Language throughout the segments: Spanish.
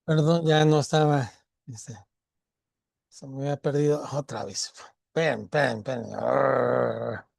Perdón, ya no estaba. este, Se me había perdido otra vez. Pen, pen, pen. Arr.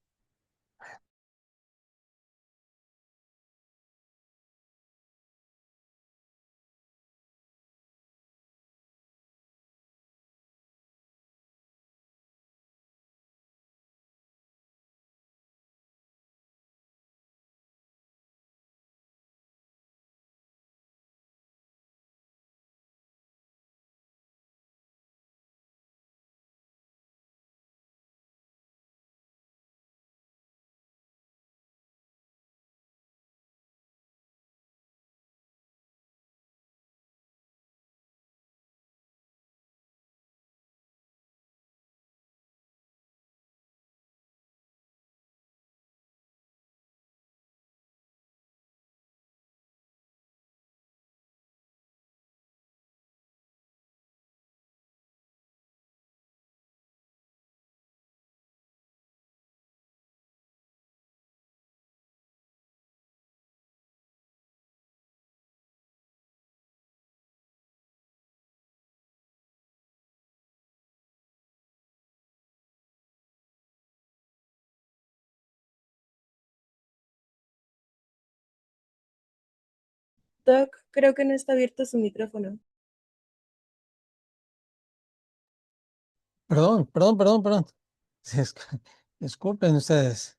Doc, creo que no está abierto su micrófono. Perdón, perdón, perdón, perdón. Sí, disculpen ustedes.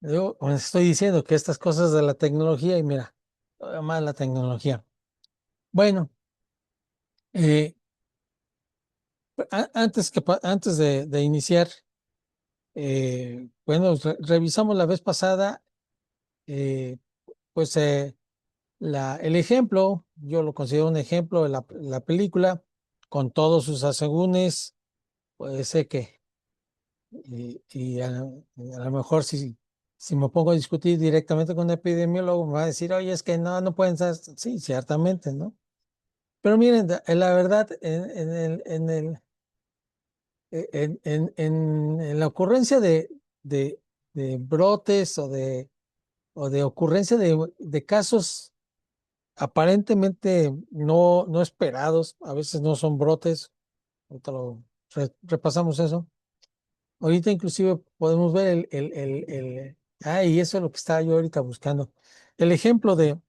Yo les estoy diciendo que estas cosas de la tecnología, y mira, todavía más la tecnología. Bueno, eh, antes de iniciar, bueno, revisamos la vez pasada, eh, pues el ejemplo, yo lo considero un ejemplo de la película, con todos sus asegúnes, puede ser que, a lo mejor si me pongo a discutir directamente con un epidemiólogo, me va a decir, oye, es que no pueden ser, sí, ciertamente, ¿no? Pero miren, la verdad, en la ocurrencia de, de brotes o de ocurrencia de casos aparentemente no esperados, a veces no son brotes, ahorita repasamos eso. Ahorita inclusive podemos ver y eso es lo que estaba yo ahorita buscando. El ejemplo del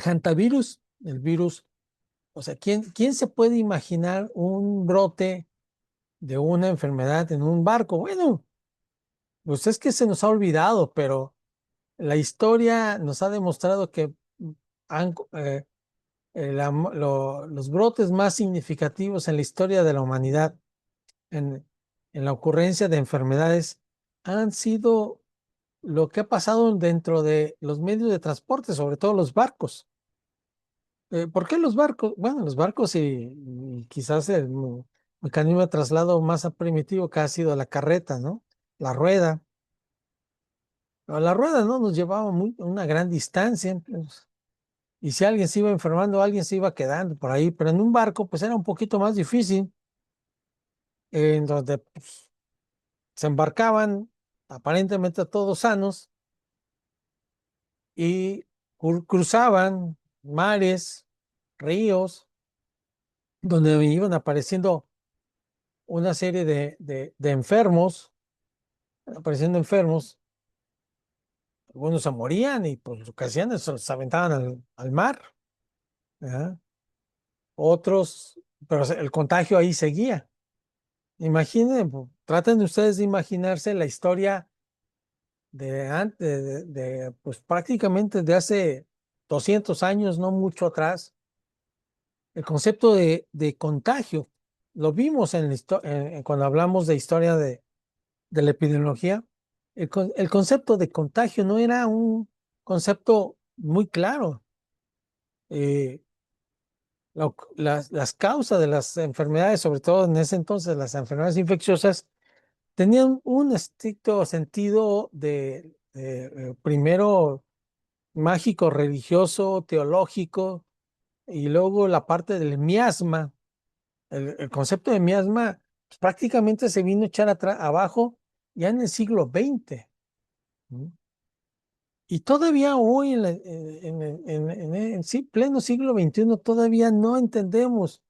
hantavirus, el virus, o sea, ¿quién se puede imaginar un brote de una enfermedad en un barco? Bueno, pues es que se nos ha olvidado, pero la historia nos ha demostrado que han, los brotes más significativos en la historia de la humanidad, en, en la ocurrencia de enfermedades, han sido lo que ha pasado dentro de los medios de transporte, sobre todo los barcos. ¿Por qué los barcos? Bueno, los barcos y quizás el mecanismo de traslado más primitivo que ha sido la carreta, ¿no? La rueda. Pero la rueda no nos llevaba una gran distancia, pues, y si alguien se iba enfermando, alguien se iba quedando por ahí, pero en un barco pues era un poquito más difícil, en donde pues, se embarcaban aparentemente todos sanos y cruzaban mares, ríos, donde iban apareciendo una serie de enfermos, apareciendo enfermos, algunos se morían y pues lo que hacían es se los aventaban al mar, ¿verdad? Otros, pero el contagio ahí seguía. Imaginen, traten ustedes de imaginarse la historia pues prácticamente de hace 200 años, no mucho atrás, el concepto de contagio. Lo vimos cuando hablamos de historia de la epidemiología. El concepto de contagio no era un concepto muy claro. Eh, las causas de las enfermedades, sobre todo en ese entonces las enfermedades infecciosas, tenían un estricto sentido primero mágico, religioso, teológico, y luego la parte del miasma. El concepto de miasma pues, prácticamente se vino a echar abajo ya en el siglo XX. ¿No? Y todavía hoy, en sí, pleno siglo XXI, todavía no entendemos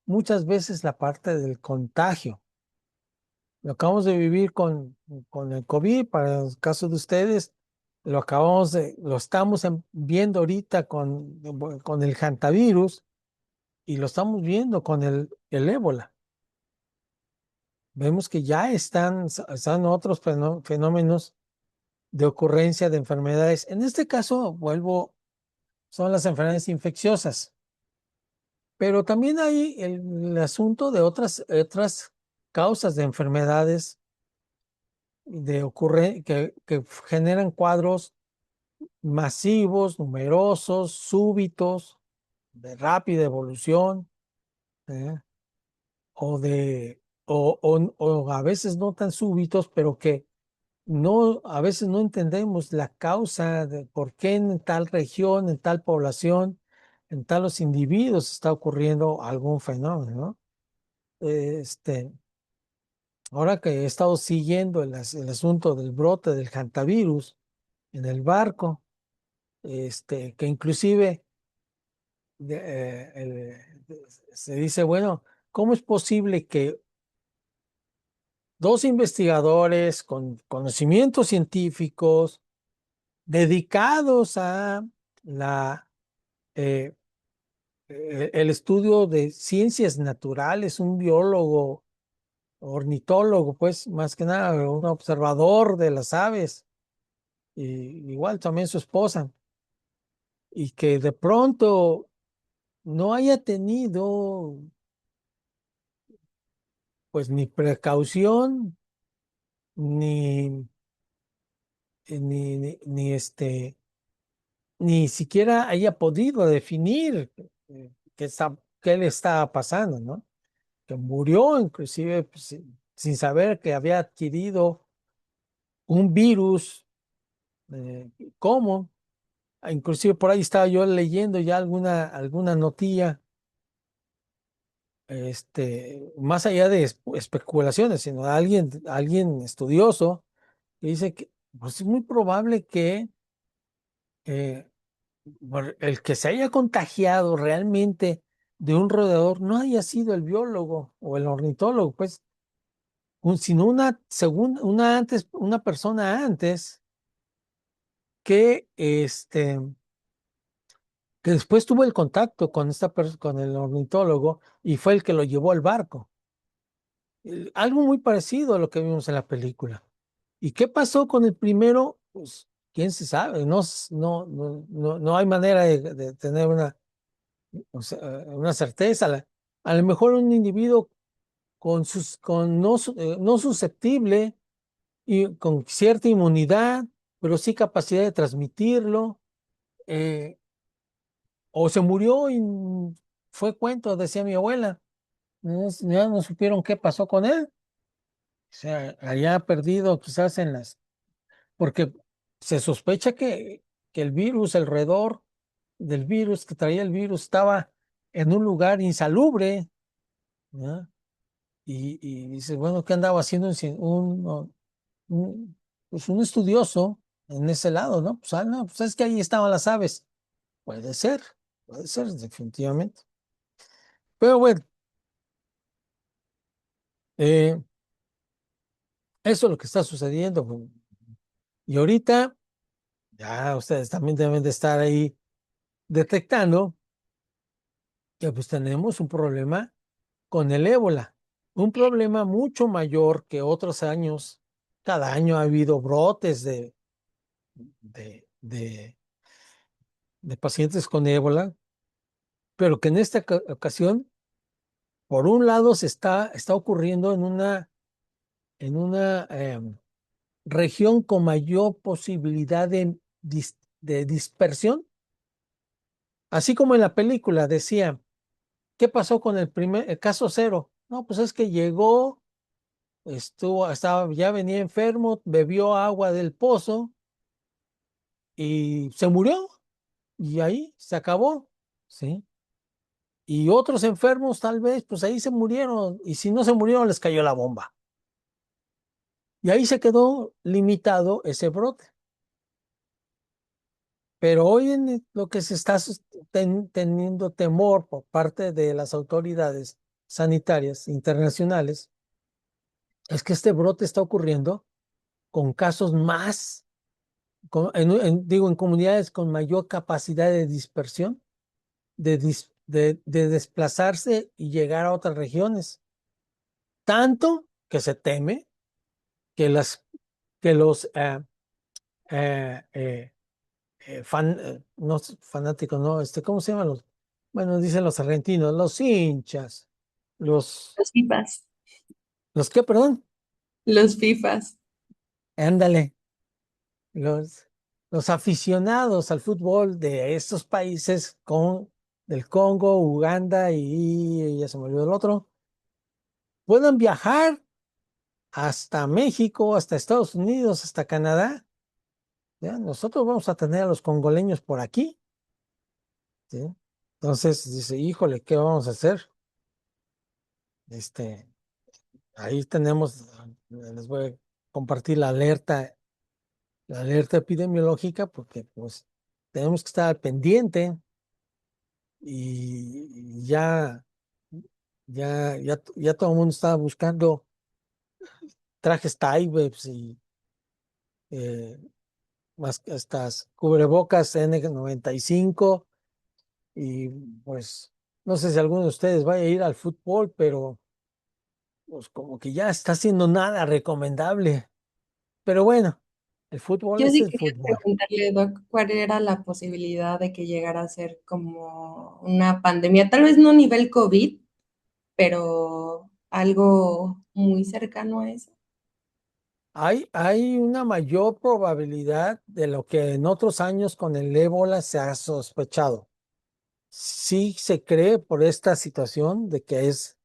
muchas veces la parte del contagio. Lo acabamos de vivir con el COVID, para el caso de ustedes, lo estamos viendo ahorita con el hantavirus y lo estamos viendo con el ébola. Vemos que ya están otros fenómenos de ocurrencia de enfermedades. En este caso, son las enfermedades infecciosas, pero también hay el asunto de otras causas de enfermedades que generan cuadros masivos, numerosos, súbitos, de rápida evolución, ¿eh? O a veces no tan súbitos, pero que a veces no entendemos la causa de por qué en tal región, en tal población, en talos individuos está ocurriendo algún fenómeno, ¿no? Ahora que he estado siguiendo el asunto del brote del hantavirus en el barco, que inclusive se dice, bueno, ¿cómo es posible que dos investigadores con conocimientos científicos dedicados a la, eh, el estudio de ciencias naturales, un biólogo, ornitólogo, pues más que nada, un observador de las aves, y igual también su esposa, y que de pronto no haya tenido pues ni precaución, ni, ni siquiera haya podido definir qué le estaba pasando, ¿no? Que murió inclusive pues, sin saber que había adquirido un virus. ¿Cómo? Inclusive por ahí estaba yo leyendo ya alguna notilla, más allá de especulaciones, sino de alguien estudioso que dice que pues, es muy probable que eh, el que se haya contagiado realmente de un roedor no haya sido el biólogo o el ornitólogo, pues, sino una persona antes que, que después tuvo el contacto con el ornitólogo y fue el que lo llevó al barco. Algo muy parecido a lo que vimos en la película. ¿Y qué pasó con el primero? Pues, quién se sabe, no hay manera de tener una certeza. A lo mejor un individuo no susceptible y con cierta inmunidad, pero sí capacidad de transmitirlo, eh, o se murió y fue cuento, decía mi abuela. Ya no supieron qué pasó con él. O sea, había perdido quizás porque se sospecha que el roedor del virus, que traía el virus, estaba en un lugar insalubre, ¿no? Y dices, bueno, ¿qué andaba haciendo pues un estudioso en ese lado, ¿no? Pues, no, pues es que ahí estaban las aves. Puede ser, definitivamente. Pero bueno, eh, eso es lo que está sucediendo, pues. Y ahorita, ya ustedes también deben de estar ahí detectando que pues tenemos un problema con el ébola, un problema mucho mayor que otros años. Cada año ha habido brotes de, de, de pacientes con ébola, pero que en esta ocasión, por un lado, está ocurriendo en una región con mayor posibilidad de dispersión, así como en la película decía, ¿qué pasó con el caso cero? No, pues es que llegó, ya venía enfermo, bebió agua del pozo y se murió, y ahí se acabó, ¿sí? Y otros enfermos tal vez, pues ahí se murieron, y si no se murieron, les cayó la bomba. Y ahí se quedó limitado ese brote. Pero hoy lo que se está teniendo temor por parte de las autoridades sanitarias internacionales es que este brote está ocurriendo con casos más, digo, en comunidades con mayor capacidad de dispersión, de desplazarse y llegar a otras regiones. Tanto que se teme que, que los eh, eh, no fanáticos, no, ¿cómo se llaman los? Bueno, dicen los argentinos, los hinchas, los, Los FIFAs. ¿los qué, perdón? Los FIFAs. Ándale, los, los aficionados al fútbol de estos países del Congo, Uganda y ya se me olvidó el otro, puedan viajar hasta México, hasta Estados Unidos, hasta Canadá. ¿Ya? Nosotros vamos a tener a los congoleños por aquí. ¿Sí? Entonces dice, híjole, ¿qué vamos a hacer? Este, Ahí tenemos, les voy a compartir la alerta epidemiológica, porque pues tenemos que estar al pendiente y ya todo el mundo está buscando trajes Tyvek y más estas cubrebocas N95 y pues no sé si alguno de ustedes vaya a ir al fútbol, pero pues como que ya está siendo nada recomendable. Pero bueno, el fútbol Yo es sí el quería fútbol. preguntarle, Doc, cuál era la posibilidad de que llegara a ser como una pandemia, tal vez no a nivel COVID, pero algo muy cercano a eso. Hay una mayor probabilidad de lo que en otros años con el ébola se ha sospechado. Sí se cree por esta situación de que es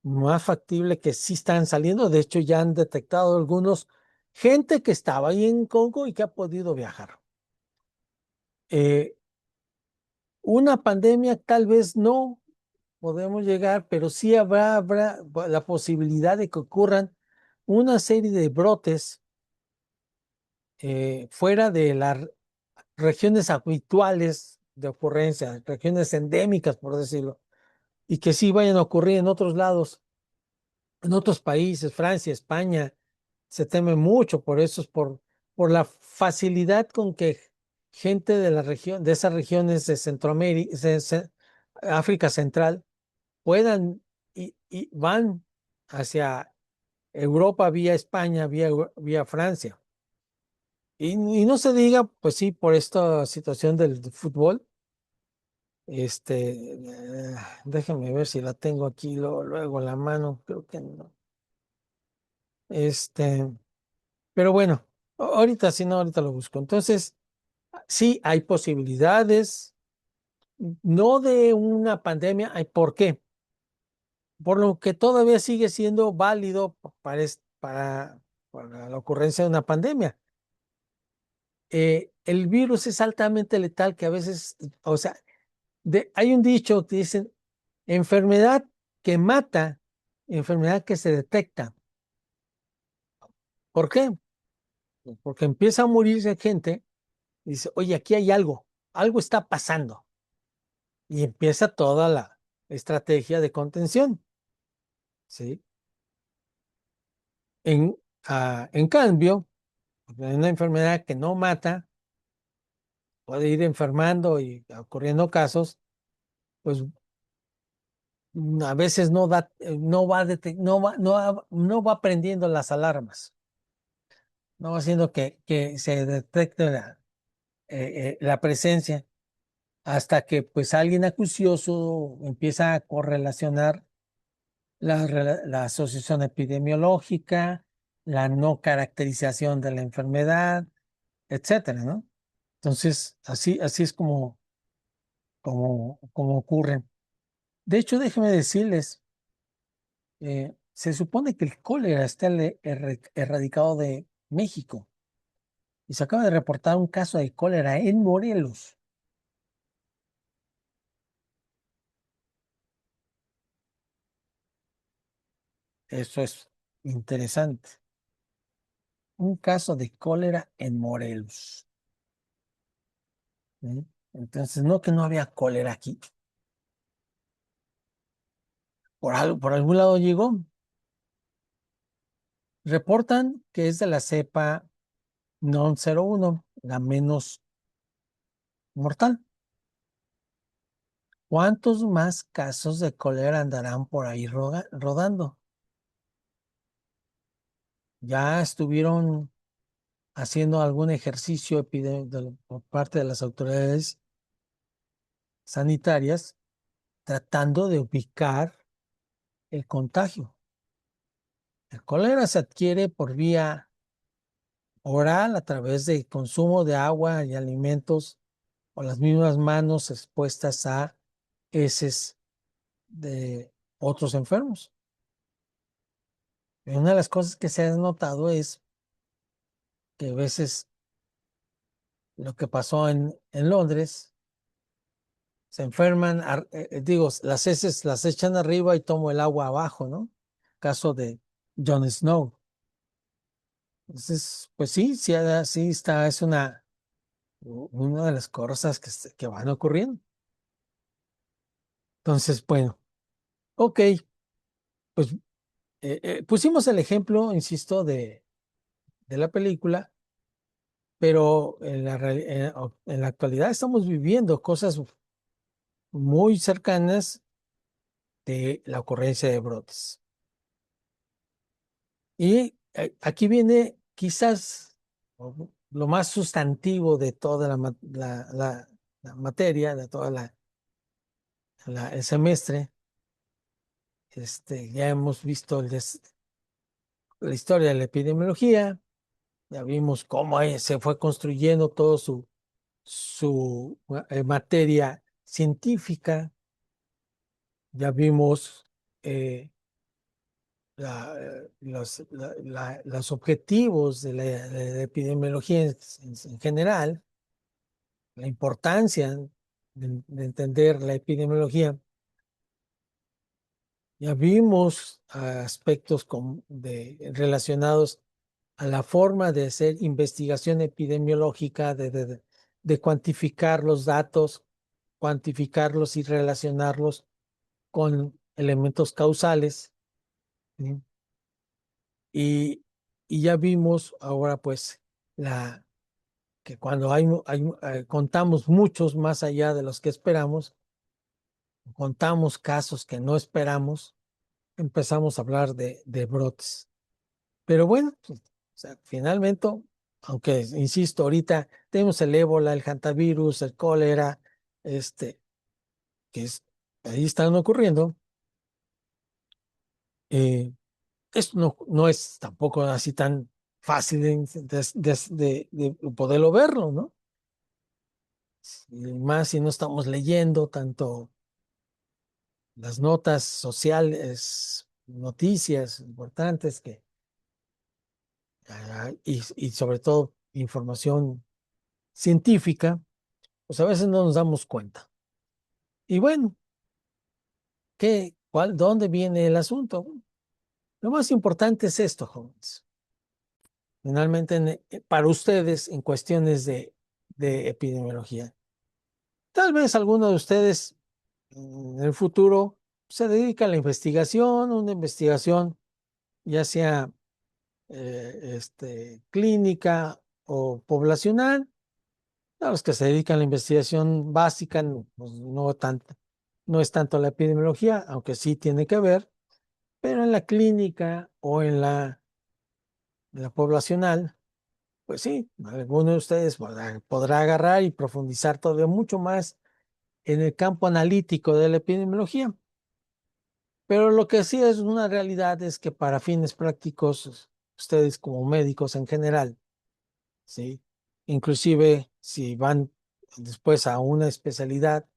más factible que sí están saliendo. De hecho, ya han detectado algunos gente que estaba ahí en Congo y que ha podido viajar. Eh, una pandemia tal vez no podemos llegar, pero sí habrá la posibilidad de que ocurran una serie de brotes fuera de las regiones habituales de ocurrencia, regiones endémicas, por decirlo, y que sí vayan a ocurrir en otros lados, en otros países, Francia, España, se teme mucho por eso, por la facilidad con que gente de la región, de esas regiones de Centroamérica, África Central, puedan y van hacia Europa vía España, vía Francia. Y no se diga, pues sí, por esta situación del fútbol, déjenme ver si la tengo aquí luego en la mano, creo que no. Este, pero bueno, ahorita si no, ahorita lo busco. Entonces, sí, hay posibilidades, no de una pandemia, ¿por qué? Por lo que todavía sigue siendo válido para la ocurrencia de una pandemia. El virus es altamente letal que a veces, o sea, hay un dicho que dicen, enfermedad que mata, enfermedad que se detecta. ¿Por qué? Pues porque empieza a morirse gente y dice, oye, aquí hay algo está pasando. Y empieza toda la estrategia de contención, ¿sí? En cambio, en una enfermedad que no mata, puede ir enfermando y ocurriendo casos, pues a veces no va, no va prendiendo las alarmas, no va haciendo que se detecte la presencia hasta que pues alguien acucioso empieza a correlacionar la asociación epidemiológica, la no caracterización de la enfermedad, etcétera, ¿no? Entonces, así es como ocurre. De hecho, déjenme decirles, se supone que el cólera está erradicado de México y se acaba de reportar un caso de cólera en Morelos. Eso es interesante. Un caso de cólera en Morelos. ¿sí? Entonces, no que no había cólera aquí. Por algún lado llegó. Reportan que es de la cepa non 01, la menos mortal. ¿Cuántos más casos de cólera andarán por ahí rodando? ¿Ya estuvieron haciendo algún ejercicio por parte de las autoridades sanitarias tratando de ubicar el contagio? El cólera se adquiere por vía oral a través del consumo de agua y alimentos o las mismas manos expuestas a heces de otros enfermos. Y una de las cosas que se ha notado es que a veces lo que pasó en Londres, se enferman, digo, las heces las echan arriba y tomo el agua abajo, ¿no? Caso de Jon Snow. Entonces, pues sí, sí, sí está, es una de las cosas que van ocurriendo. Entonces, bueno, ok, pues pusimos el ejemplo, insisto, de la película, pero en la actualidad estamos viviendo cosas muy cercanas de la ocurrencia de brotes. Y aquí viene quizás lo más sustantivo de toda la materia, de toda el semestre. Ya hemos visto la historia de la epidemiología, ya vimos cómo se fue construyendo todo su materia científica, ya vimos eh, los objetivos de la epidemiología en general, la importancia de entender la epidemiología. Ya vimos aspectos relacionados a la forma de hacer investigación epidemiológica, de cuantificar los datos, cuantificarlos y relacionarlos con elementos causales. ¿Sí? Y, y ya vimos ahora pues que cuando contamos muchos más allá de los que esperamos, contamos casos que no esperamos, empezamos a hablar de brotes. Pero bueno, pues, o sea, finalmente, aunque insisto, ahorita tenemos el ébola, el hantavirus, el cólera, este, que ahí están ocurriendo, eh, esto no es tampoco así tan fácil de poderlo verlo, ¿no? Y más si no estamos leyendo tanto las notas sociales, noticias importantes y sobre todo información científica, pues a veces no nos damos cuenta. Y bueno, dónde viene el asunto? Lo más importante es esto, jóvenes. Finalmente, para ustedes, en cuestiones de epidemiología. Tal vez alguno de ustedes en el futuro se dedica a la investigación, una investigación ya sea clínica o poblacional. A los que se dedican a la investigación básica, pues no es tanto la epidemiología, aunque sí tiene que ver, pero en la clínica o en la poblacional, pues sí, alguno de ustedes podrá agarrar y profundizar todavía mucho más en el campo analítico de la epidemiología. Pero lo que sí es una realidad es que para fines prácticos, ustedes como médicos en general, ¿sí? Inclusive si van después a una especialidad,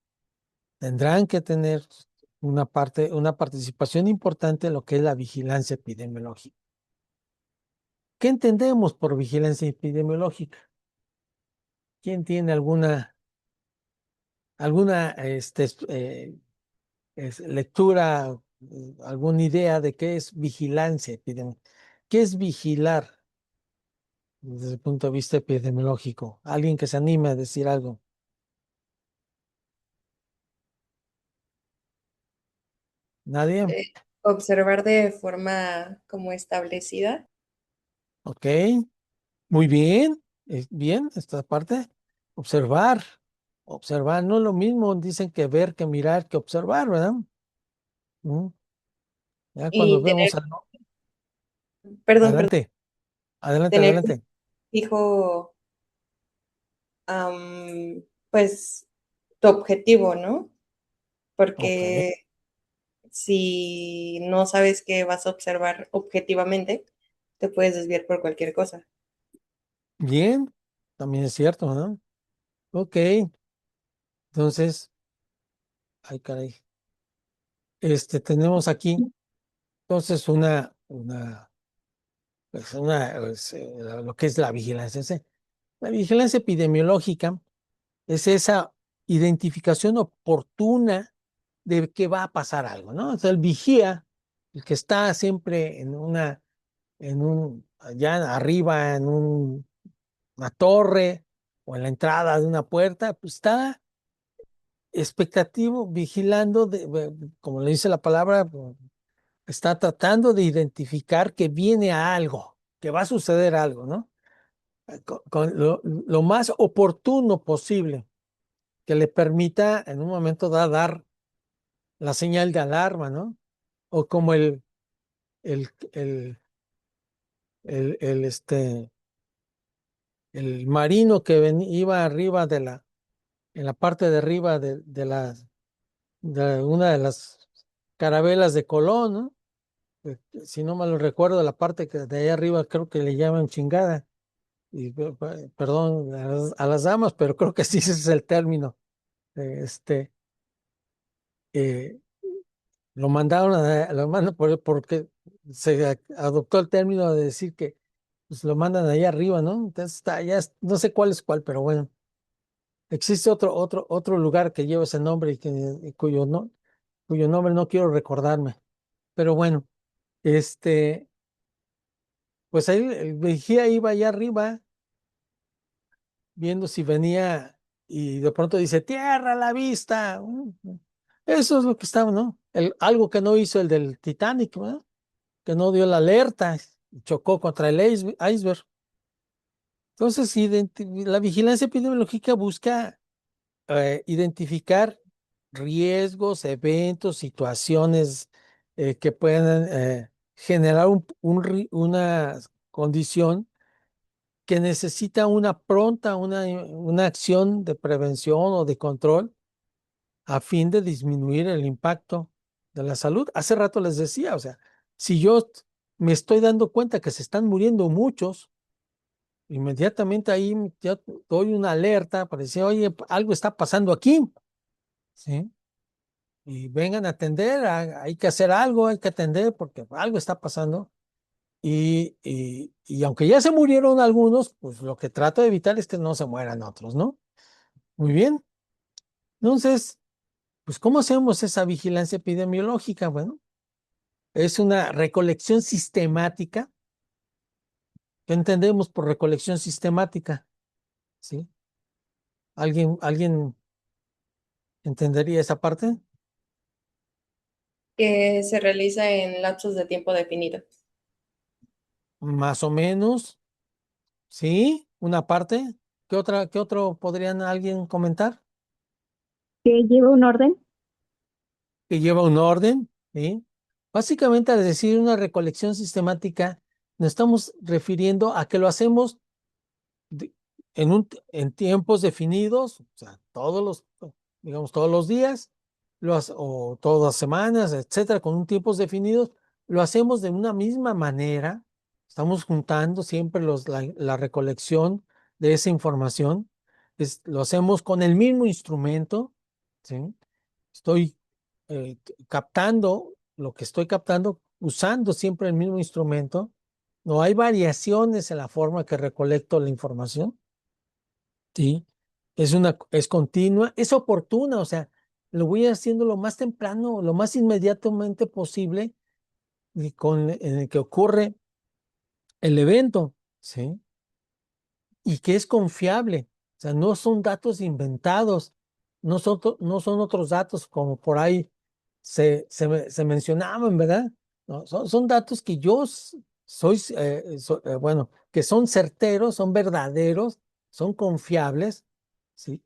tendrán que tener una participación importante en lo que es la vigilancia epidemiológica. ¿Qué entendemos por vigilancia epidemiológica? ¿Quién tiene alguna lectura, alguna idea de qué es vigilancia epidemiológica? ¿Qué es vigilar desde el punto de vista epidemiológico? Alguien que se anime a decir algo. Nadie. Observar de forma como establecida. Ok, muy bien. Bien, esta parte. Observar. Observar, no es lo mismo, dicen que ver, que mirar, que observar, ¿verdad? Mm, Ya cuando Y tener, vemos algo. perdón, Adelante, adelante, tener un adelante. fijo, pues, tu objetivo, ¿no? Ok, Porque si no sabes qué vas a observar objetivamente, te puedes desviar por cualquier cosa. bien, también es cierto, ¿no? Ok, entonces, ay, caray. Tenemos aquí, entonces, lo que es la vigilancia. La vigilancia epidemiológica es esa identificación oportuna de que va a pasar algo, ¿no? O sea, el vigía, el que está siempre allá arriba, una torre o en la entrada de una puerta, pues está expectativo, vigilando, como le dice la palabra, pues, está tratando de identificar que viene a algo, que va a suceder algo, ¿no? Con lo más oportuno posible, que le permita en un momento dado dar la señal de alarma, ¿no? O como el, el, el marino que iba arriba en la parte de arriba de una de las carabelas de Colón, ¿no? Si no mal recuerdo, la parte que de ahí arriba creo que le llaman chingada. Y perdón a las damas, pero creo que sí ese es el término. Eh, Este, eh, lo mandan porque se adoptó el término de decir que pues, lo mandan ahí arriba, ¿no? Entonces no sé cuál es cuál, pero bueno, existe otro lugar que lleva ese nombre y cuyo nombre no quiero recordarme. Pero bueno, pues ahí el vigía iba allá arriba viendo si venía y de pronto dice, tierra a la vista. Eso es lo que estaba, ¿no? Algo que no hizo el del Titanic, ¿verdad? Que no dio la alerta, y chocó contra el iceberg. Entonces, la vigilancia epidemiológica busca identificar riesgos, eventos, situaciones que puedan generar una condición que necesita una acción de prevención o de control a fin de disminuir el impacto de la salud. Hace rato les decía, o sea, si yo me estoy dando cuenta que se están muriendo muchos, inmediatamente ahí ya doy una alerta para decir, oye, algo está pasando aquí, ¿sí? Y vengan a atender, hay que hacer algo, hay que atender porque algo está pasando. Y aunque ya se murieron algunos, pues lo que trato de evitar es que no se mueran otros, ¿no? Muy bien. Entonces, pues, ¿cómo hacemos esa vigilancia epidemiológica? Bueno, es una recolección sistemática. ¿Qué entendemos por recolección sistemática? ¿Sí? ¿Alguien entendería esa parte? Que se realiza en lapsos de tiempo definido. Más o menos, ¿sí? Una parte. ¿Qué otro podrían alguien comentar? Que lleva un orden. Que lleva un orden, ¿sí? Básicamente, al decir una recolección sistemática, nos estamos refiriendo a que lo hacemos de- en tiempos definidos, o sea, digamos, todos los días, o todas las semanas, etcétera, con un tiempos definidos, lo hacemos de una misma manera, estamos juntando siempre la recolección de esa información, lo hacemos con el mismo instrumento, ¿sí? Estoy captando lo que estoy captando usando siempre el mismo instrumento. No hay variaciones en la forma que recolecto la información. Sí, es continua, es oportuna, o sea, lo voy haciendo lo más temprano, lo más inmediatamente posible en el que ocurre el evento, ¿sí? Y que es confiable, o sea, no son datos inventados, no son otros datos como por ahí se mencionaban, ¿verdad? ¿No? Son datos que yo bueno, que son certeros, son verdaderos, son confiables, ¿sí?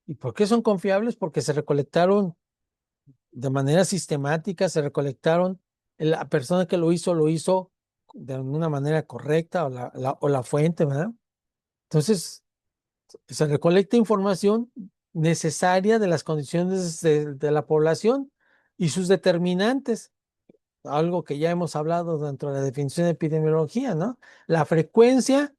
¿Y por qué son confiables? Porque se recolectaron de manera sistemática, se recolectaron, la persona que lo hizo de una manera correcta o la fuente, ¿verdad? Entonces, se recolecta información necesaria de las condiciones de la población y sus determinantes, algo que ya hemos hablado dentro de la definición de epidemiología, ¿no? La frecuencia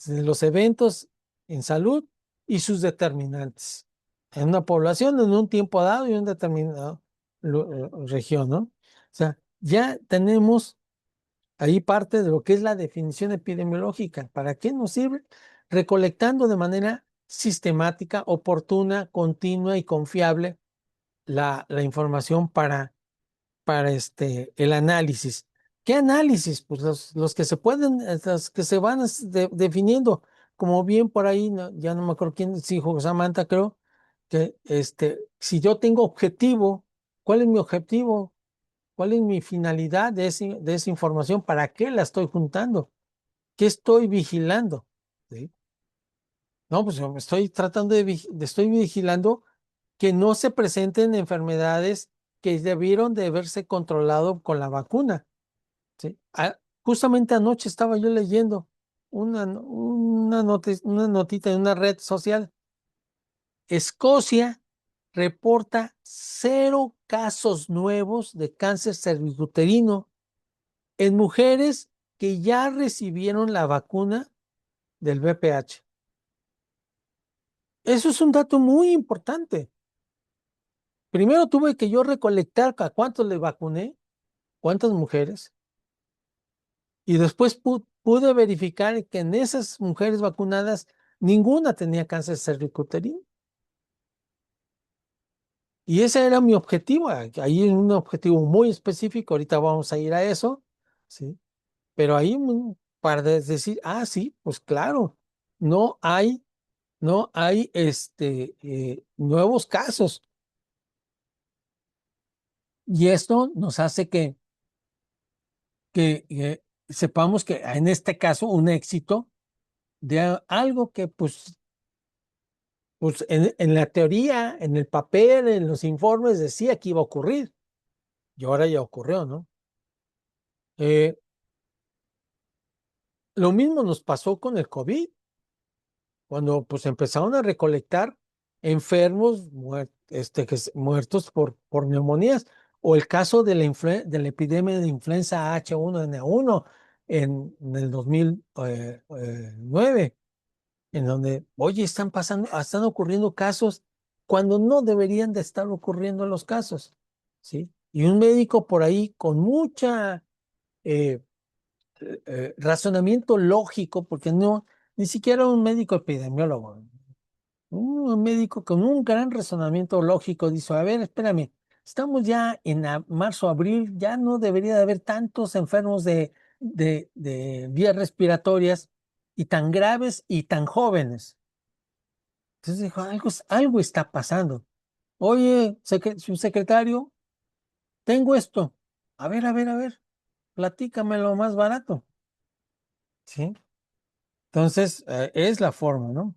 de los eventos en salud y sus determinantes en una población en un tiempo dado y en una determinada región, ¿no? O sea, ya tenemos ahí parte de lo que es la definición epidemiológica. ¿Para qué nos sirve? Recolectando de manera sistemática, oportuna, continua y confiable la información para el análisis. ¿Qué análisis? Pues los que se pueden, los que se van definiendo, como bien por ahí, ya no me acuerdo quién, si José Samantha, creo, que si yo tengo objetivo, ¿cuál es mi objetivo? ¿Cuál es mi finalidad de esa información? ¿Para qué la estoy juntando? ¿Qué estoy vigilando? ¿Sí? No, pues yo estoy tratando estoy vigilando que no se presenten enfermedades que debieron de haberse controlado con la vacuna. ¿Sí? Justamente anoche estaba yo leyendo una notita en una red social. Escocia reporta 0 casos nuevos de cáncer cervicuterino en mujeres que ya recibieron la vacuna del VPH. Eso es un dato muy importante. Primero tuve que yo recolectar a cuántos le vacuné, cuántas mujeres, y después pude verificar que en esas mujeres vacunadas ninguna tenía cáncer cervicuterino. Y ese era mi objetivo. Ahí un objetivo muy específico, ahorita vamos a ir a eso, ¿sí? Pero ahí para decir, sí, pues claro, no hay, no hay nuevos casos. Y esto nos hace que sepamos que en este caso un éxito de algo que pues en la teoría, en el papel, en los informes decía que iba a ocurrir. Y ahora ya ocurrió, ¿no? Lo mismo nos pasó con el COVID, cuando pues empezaron a recolectar enfermos muertos por neumonías, o el caso de la epidemia de influenza H1N1 en el 2009, en donde, oye, están ocurriendo casos cuando no deberían de estar ocurriendo los casos, ¿sí? Y un médico por ahí con mucha eh, razonamiento lógico, porque ni siquiera un médico epidemiólogo, un médico con un gran razonamiento lógico dice, a ver, espérame, estamos ya en marzo, abril, ya no debería de haber tantos enfermos de vías respiratorias y tan graves y tan jóvenes. Entonces dijo, algo está pasando. Oye, su secretario, tengo esto. A ver, platícamelo más barato. ¿Sí? Entonces, es la forma, ¿no?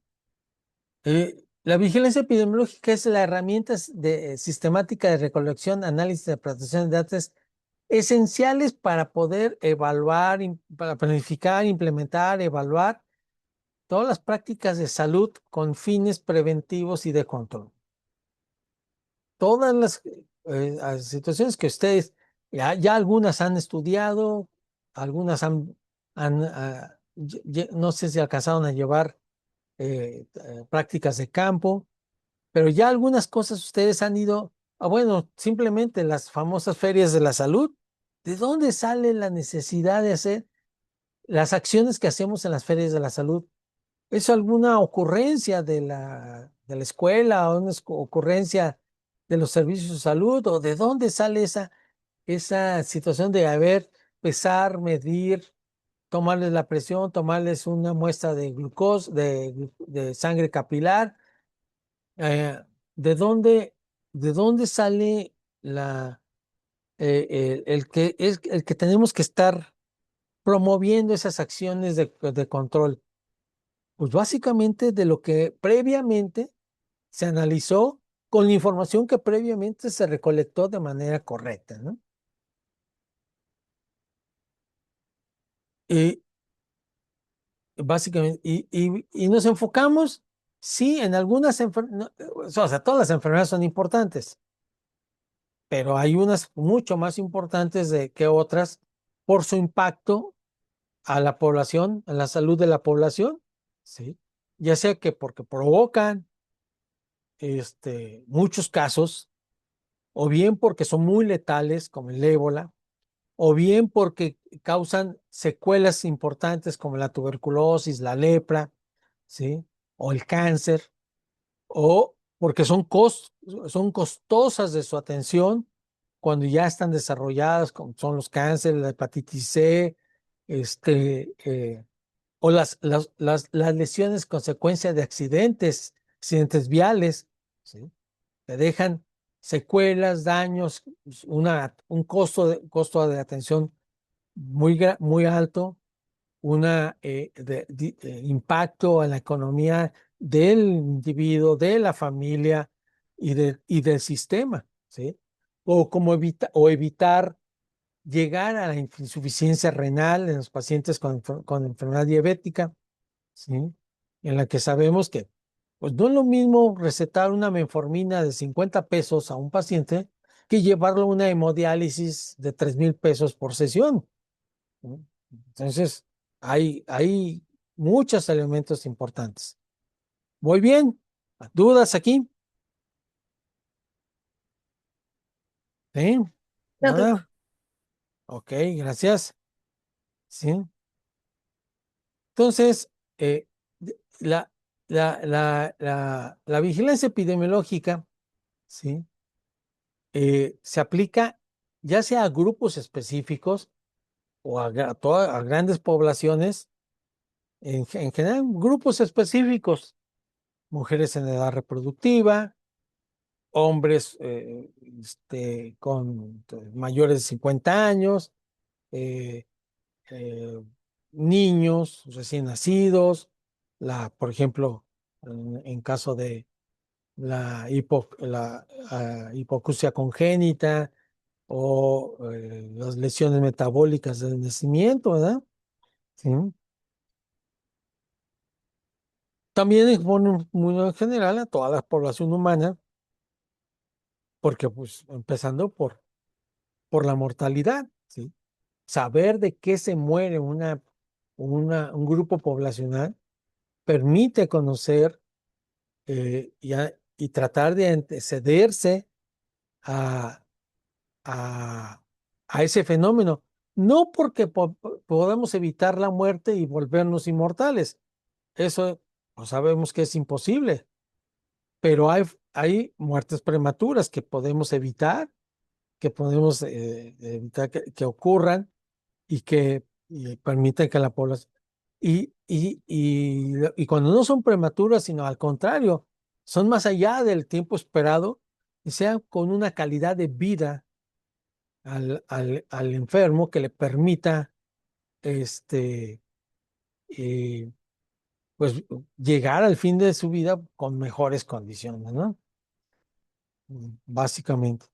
La vigilancia epidemiológica es la herramienta sistemática de recolección, análisis y protección de datos esenciales para poder evaluar, para planificar, implementar, evaluar todas las prácticas de salud con fines preventivos y de control. Todas las situaciones que ustedes, ya algunas han estudiado, algunas no sé si alcanzaron a llevar prácticas de campo, pero ya algunas cosas ustedes han ido, bueno, simplemente las famosas ferias de la salud. ¿De dónde sale la necesidad de hacer las acciones que hacemos en las ferias de la salud? ¿Es alguna ocurrencia de la escuela o una ocurrencia de los servicios de salud? ¿O de dónde sale esa situación de pesar, medir, tomarles la presión, tomarles una muestra de glucosa, de sangre capilar? eh, ¿de dónde sale el que tenemos que estar promoviendo esas acciones de control? Pues básicamente de lo que previamente se analizó con la información que previamente se recolectó de manera correcta, ¿no? Y básicamente, y nos enfocamos, sí, en algunas enfermedades, o sea, todas las enfermedades son importantes, pero hay unas mucho más importantes que otras por su impacto a la población, a la salud de la población, ¿sí? Ya sea que porque provocan muchos casos, o bien porque son muy letales, como el ébola, o bien porque causan secuelas importantes como la tuberculosis, la lepra, ¿sí? O el cáncer, o porque son costosas de su atención cuando ya están desarrolladas, como son los cánceres, la hepatitis C, o las lesiones consecuencia de accidentes viales, ¿sí? Te dejan secuelas, daños, un costo de atención muy alto, impacto a la economía del individuo, de la familia y del sistema, ¿sí? O evitar llegar a la insuficiencia renal en los pacientes con enfermedad diabética, ¿sí? En la que sabemos que pues no es lo mismo recetar una metformina de 50 pesos a un paciente que llevarlo a una hemodiálisis de 3,000 pesos por sesión, ¿no? Entonces, hay muchos elementos importantes. Muy bien. ¿Dudas aquí? ¿Sí? No, ¿Nada? Ok, gracias. Sí. Entonces, la, la vigilancia epidemiológica, ¿sí? Se aplica ya sea a grupos específicos o a grandes poblaciones, en general, grupos específicos, mujeres en edad reproductiva, hombres con mayores de 50 años, eh, eh, niños recién nacidos, por ejemplo, en caso de la hipoacusia congénita o las lesiones metabólicas del nacimiento, ¿verdad? Sí. También expone muy en general a toda la población humana, porque pues empezando por la mortalidad, ¿sí? Saber de qué se muere un grupo poblacional permite conocer y tratar de antecederse a, a, a ese fenómeno. No porque podamos evitar la muerte y volvernos inmortales. Eso pues, sabemos que es imposible, pero hay muertes prematuras que podemos evitar que ocurran y permiten que la población... Y cuando no son prematuras, sino al contrario, son más allá del tiempo esperado y sean con una calidad de vida al enfermo que le permita este, eh, pues, llegar al fin de su vida con mejores condiciones, ¿no? Básicamente.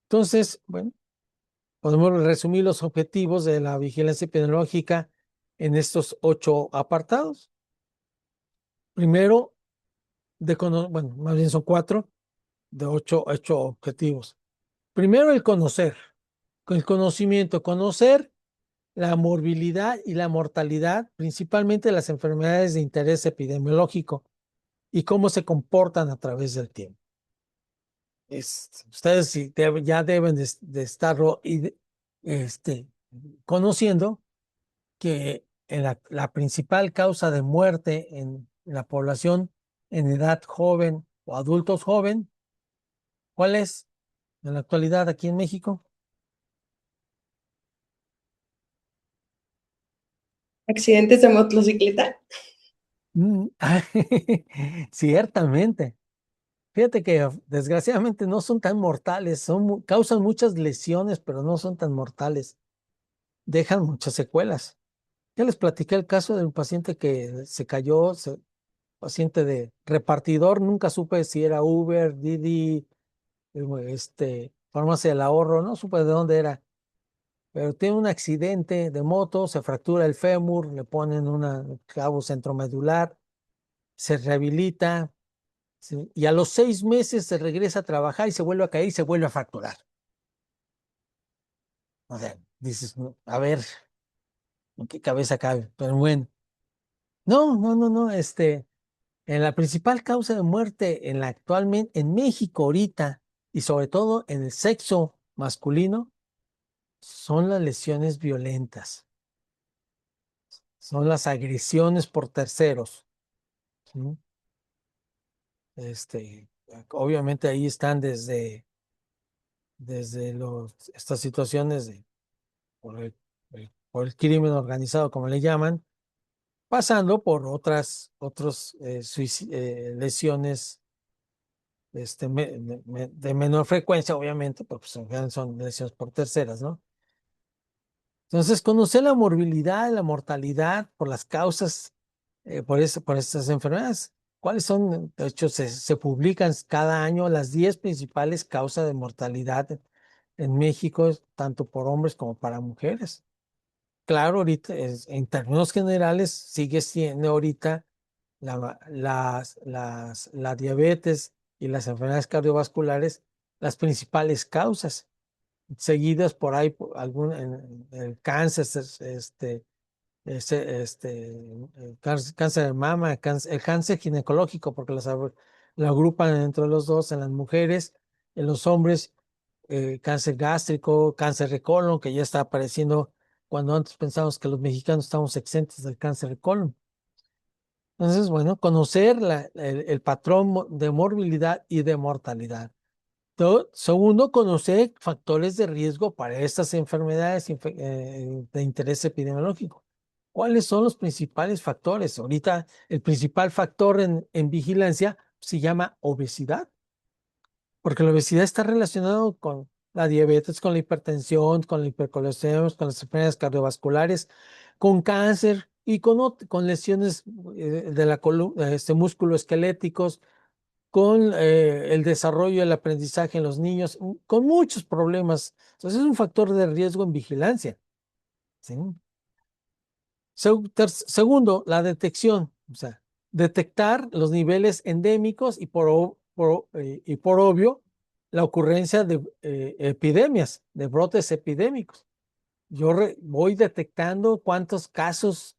Entonces, bueno, podemos resumir los objetivos de la vigilancia epidemiológica en estos 8 apartados. Primero, bueno, más bien son 4 de 8 objetivos. Primero, el conocimiento, conocer la morbilidad y la mortalidad, principalmente las enfermedades de interés epidemiológico y cómo se comportan a través del tiempo. Ustedes ya deben de estarlo conociendo que la principal causa de muerte en la población en edad joven o adultos joven, ¿cuál es en la actualidad aquí en México? accidentes de motocicleta. Mm, Ciertamente, Fíjate que desgraciadamente no son tan mortales, causan muchas lesiones, pero no son tan mortales. Dejan muchas secuelas. Ya les platiqué el caso de un paciente que se cayó, paciente de repartidor, nunca supe si era Uber, Didi, Farmacia del Ahorro, no supe de dónde era, pero tiene un accidente de moto, se fractura el fémur, le ponen un cabo centromedular, se rehabilita, ¿sí? Y a los 6 meses se regresa a trabajar y se vuelve a caer y se vuelve a fracturar. O sea, dices, "No, a ver, ¿en qué cabeza cabe?". Pero bueno, no, no, no, no, en la principal causa de muerte actualmente en México ahorita y sobre todo en el sexo masculino son las lesiones violentas, son las agresiones por terceros, ¿sí? Obviamente ahí están desde estas situaciones por el crimen organizado, como le llaman, pasando por otras lesiones de menor frecuencia, obviamente, porque pues, en general son lesiones por terceras, ¿no? Entonces, conocer la morbilidad y la mortalidad por las causas, por estas enfermedades. ¿Cuáles son? De hecho, se publican cada año las 10 principales causas de mortalidad en México, tanto por hombres como para mujeres. Claro, ahorita, en términos generales, sigue siendo ahorita la diabetes y las enfermedades cardiovasculares las principales causas, seguidas por ahí el cáncer, cáncer de mama, el cáncer ginecológico, porque lo agrupan entre los dos en las mujeres, en los hombres, cáncer gástrico, cáncer de colon, que ya está apareciendo cuando antes pensábamos que los mexicanos estamos exentos del cáncer de colon. Entonces, bueno, conocer el patrón de morbilidad y de mortalidad. Segundo, conocer factores de riesgo para estas enfermedades de interés epidemiológico. ¿Cuáles son los principales factores? Ahorita el principal factor en vigilancia se llama obesidad, porque la obesidad está relacionada con la diabetes, con la hipertensión, con la hipercolesterolemia, con las enfermedades cardiovasculares, con cáncer y con lesiones de la columna, músculo esqueléticos, con el desarrollo y el aprendizaje en los niños, con muchos problemas. Entonces es un factor de riesgo en vigilancia, ¿sí? Segundo, la detección, o sea, detectar los niveles endémicos y por obvio la ocurrencia de epidemias, de brotes epidémicos. Yo voy detectando cuántos casos,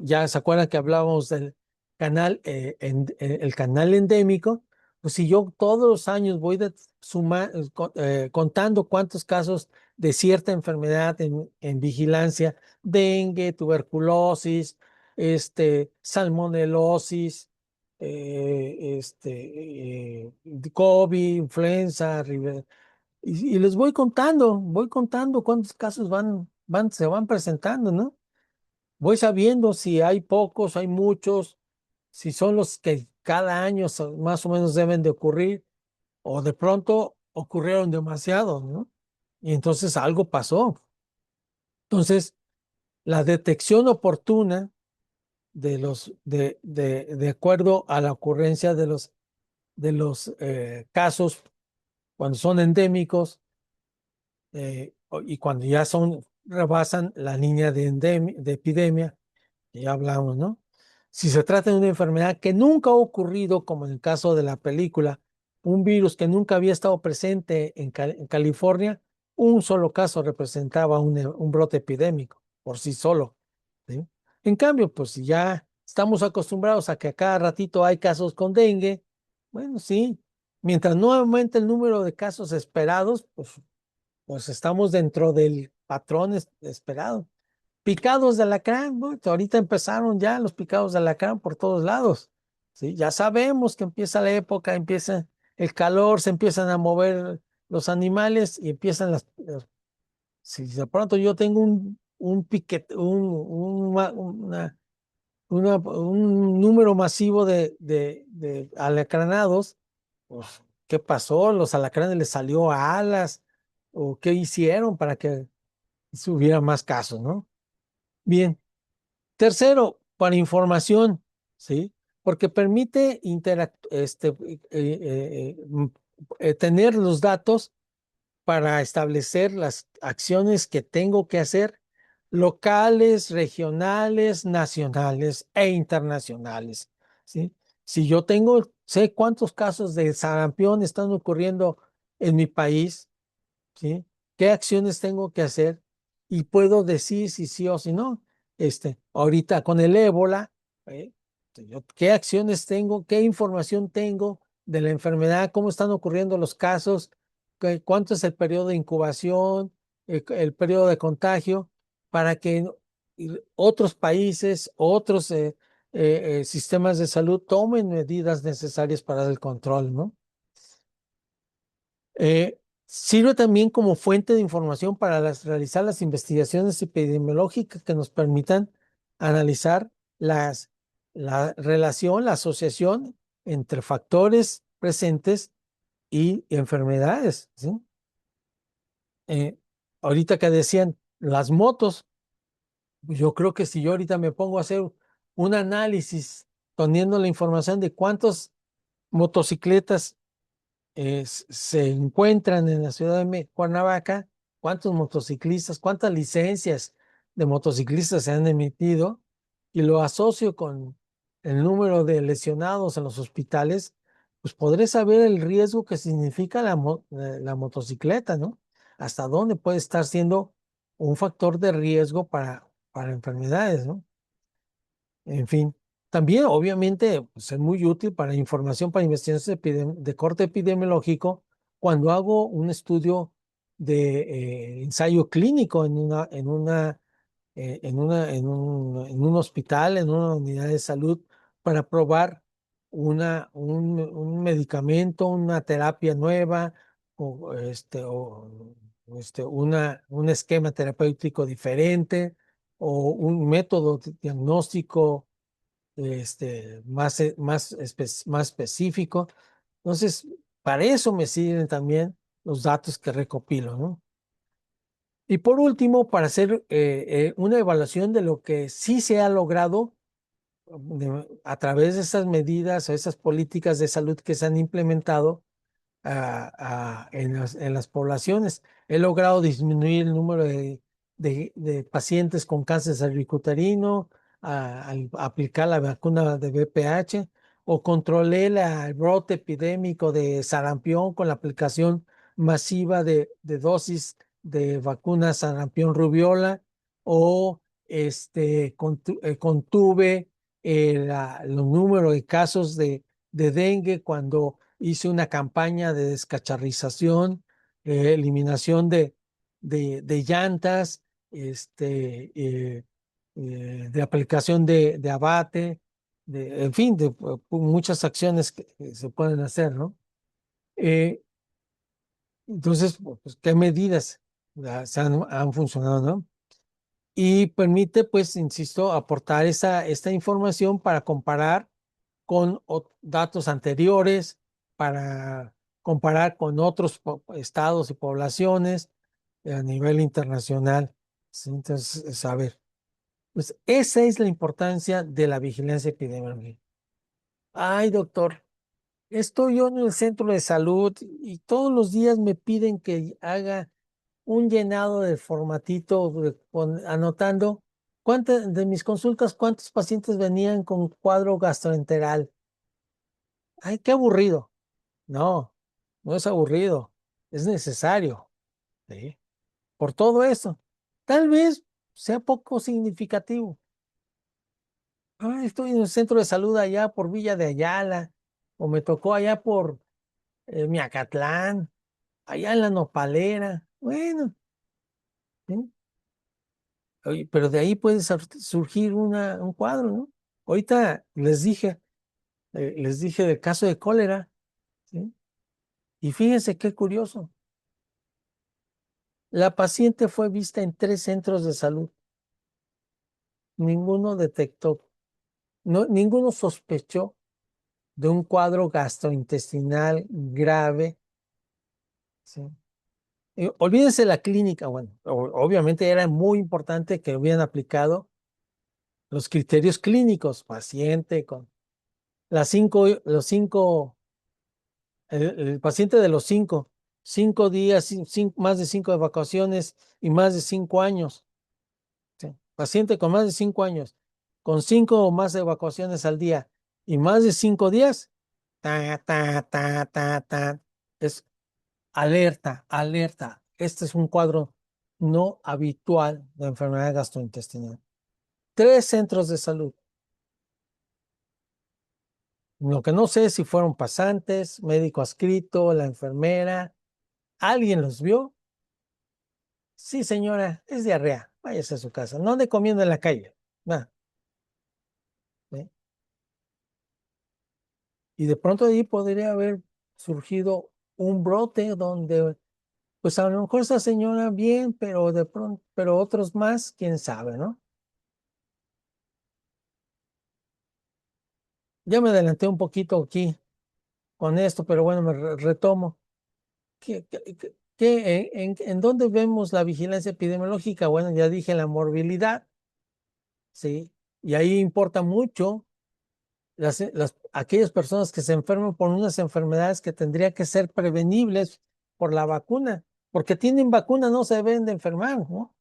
ya se acuerdan que hablábamos del canal, el canal endémico, pues si yo todos los años voy contando cuántos casos de cierta enfermedad en vigilancia, dengue, tuberculosis, salmonelosis, COVID, influenza, y les voy contando cuántos casos se van presentando, ¿no? Voy sabiendo si hay pocos, hay muchos, si son los que cada año más o menos deben de ocurrir, o de pronto ocurrieron demasiado, ¿no? Y entonces algo pasó. Entonces, la detección oportuna de acuerdo a la ocurrencia de los casos cuando son endémicos, y cuando ya rebasan la línea de epidemia, que ya hablamos, ¿no? Si se trata de una enfermedad que nunca ha ocurrido, como en el caso de la película, un virus que nunca había estado presente en California, un solo caso representaba un brote epidémico por sí solo, ¿sí? En cambio, pues si ya estamos acostumbrados a que a cada ratito hay casos con dengue, bueno, sí, mientras no aumente el número de casos esperados, pues estamos dentro del patrón esperado. Picados de alacrán, ¿no? Ahorita empezaron ya los picados de alacrán por todos lados, ¿sí? Ya sabemos que empieza la época, empieza el calor, se empiezan a mover los animales y empiezan si de pronto yo tengo un piquete, un número masivo de alacranados, pues, ¿qué pasó? ¿Los alacranes les salió alas? ¿O qué hicieron para que hubiera más casos, ¿no? Bien. Tercero, para información, ¿sí? Porque permite tener los datos para establecer las acciones que tengo que hacer locales, regionales, nacionales e internacionales, ¿sí? Si yo sé cuántos casos de sarampión están ocurriendo en mi país, ¿sí? ¿Qué acciones tengo que hacer? Y puedo decir si sí o si no. Ahorita con el ébola, ¿eh? ¿Qué acciones tengo? ¿Qué información tengo de la enfermedad? ¿Cómo están ocurriendo los casos? ¿Cuánto es el periodo de incubación? El periodo de contagio, para que otros países, otros sistemas de salud tomen medidas necesarias para el control, ¿no? Sirve también como fuente de información para realizar las investigaciones epidemiológicas que nos permitan analizar la relación, la asociación entre factores presentes y enfermedades, ¿sí? Eh, Ahorita que decían las motos, yo creo que si yo ahorita me pongo a hacer un análisis poniendo la información de cuántas motocicletas se encuentran en la ciudad de Cuernavaca, cuántos motociclistas, cuántas licencias de motociclistas se han emitido, y lo asocio con el número de lesionados en los hospitales, pues podré saber el riesgo que significa la motocicleta, ¿no? Hasta dónde puede estar siendo un factor de riesgo para enfermedades, ¿no? En fin, también obviamente pues, es muy útil para información para investigaciones de corte epidemiológico cuando hago un estudio de ensayo clínico en un hospital, en una unidad de salud, para probar un medicamento, una terapia nueva un esquema terapéutico diferente o un método diagnóstico más específico. Entonces, para eso me sirven también los datos que recopilo, ¿no? Y por último, para hacer una evaluación de lo que sí se ha logrado a través de esas medidas o esas políticas de salud que se han implementado en las poblaciones. He logrado disminuir el número de pacientes con cáncer cervicuterino al aplicar la vacuna de VPH, o controlé el brote epidémico de sarampión con la aplicación masiva de dosis de vacuna sarampión rubiola, o contuve los números de casos de dengue cuando hice una campaña de descacharrización, eliminación de llantas, de aplicación de abate, en fin, de muchas acciones que se pueden hacer, ¿no? Eh, entonces, pues, ¿qué medidas han funcionado, ¿no? Y permite, pues, insisto, aportar esta información para comparar con datos anteriores, para comparar con otros estados y poblaciones a nivel internacional. ¿Sí? Entonces, a ver, pues esa es la importancia de la vigilancia epidemiológica. Ay, doctor, estoy yo en el centro de salud y todos los días me piden que haga un llenado de formatito anotando de mis consultas, cuántos pacientes venían con cuadro gastroenteral. Ay, qué aburrido. No, no es aburrido, es necesario, ¿sí? Por todo eso. Tal vez sea poco significativo. Ay, estoy en el centro de salud allá por Villa de Ayala, o me tocó allá por Miacatlán, allá en la Nopalera. Bueno, ¿sí? Oye, pero de ahí puede surgir un cuadro, ¿no? Ahorita les dije del caso de cólera, ¿sí? Y fíjense qué curioso. La paciente fue vista en 3 centros de salud. Ninguno detectó, no, ninguno sospechó de un cuadro gastrointestinal grave, ¿sí? Olvídense la clínica, bueno, obviamente era muy importante que hubieran aplicado los criterios clínicos, paciente con los cinco, el paciente de los 5 días, más de 5 evacuaciones y más de 5 años, ¿sí? Paciente con más de 5 años, con 5 o más evacuaciones al día y más de 5 días, es alerta, alerta. Este es un cuadro no habitual de enfermedad gastrointestinal. 3 centros de salud. Lo que no sé es si fueron pasantes, médico adscrito, la enfermera. ¿Alguien los vio? Sí, señora, es diarrea. Váyase a su casa. No ande comiendo en la calle. Nah, ¿eh? Y de pronto ahí podría haber surgido un brote donde, pues a lo mejor esa señora bien, pero de pronto, pero otros más, quién sabe, ¿no? Ya me adelanté un poquito aquí con esto, pero bueno, me retomo. ¿En dónde vemos la vigilancia epidemiológica? Bueno, ya dije la morbilidad, ¿sí? Y ahí importa mucho aquellas personas que se enferman por unas enfermedades que tendrían que ser prevenibles por la vacuna, porque tienen vacuna, no se deben de enfermar, ¿no?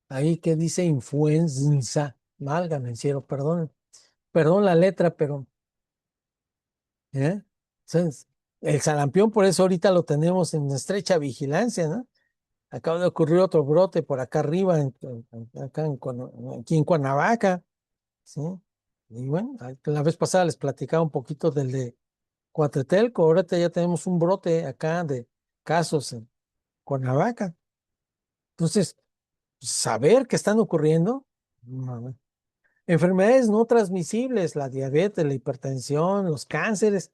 Ahí que dice influenza, válgame, cielo, perdón la letra, pero, ¿eh? Entonces, el sarampión, por eso ahorita lo tenemos en estrecha vigilancia, ¿no? Acaba de ocurrir otro brote por acá arriba, aquí en Cuernavaca, ¿sí? Y bueno, la vez pasada les platicaba un poquito del de Coatepec. Ahorita ya tenemos un brote acá de casos en Cuernavaca. Entonces, saber qué están ocurriendo. No. Enfermedades no transmisibles, la diabetes, la hipertensión, los cánceres,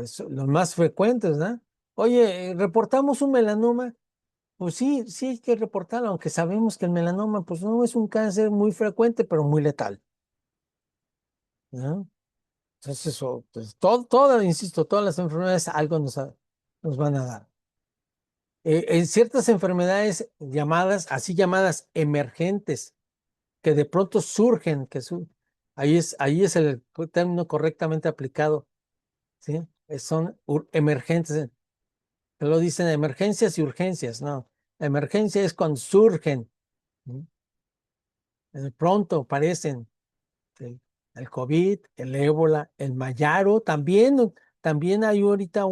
son los más frecuentes, ¿no? Oye, reportamos un melanoma. Pues sí, sí hay que reportarlo, aunque sabemos que el melanoma, pues no es un cáncer muy frecuente, pero muy letal, ¿no? Entonces, eso, pues, insisto, todas las enfermedades algo nos van a dar. En ciertas enfermedades así llamadas emergentes, que de pronto surgen, ahí es el término correctamente aplicado, ¿sí? Son emergentes, que lo dicen emergencias y urgencias, no. La emergencia es cuando surgen, ¿sí? De pronto aparecen, ¿sí? El COVID, el ébola, el mayaro, también hay ahorita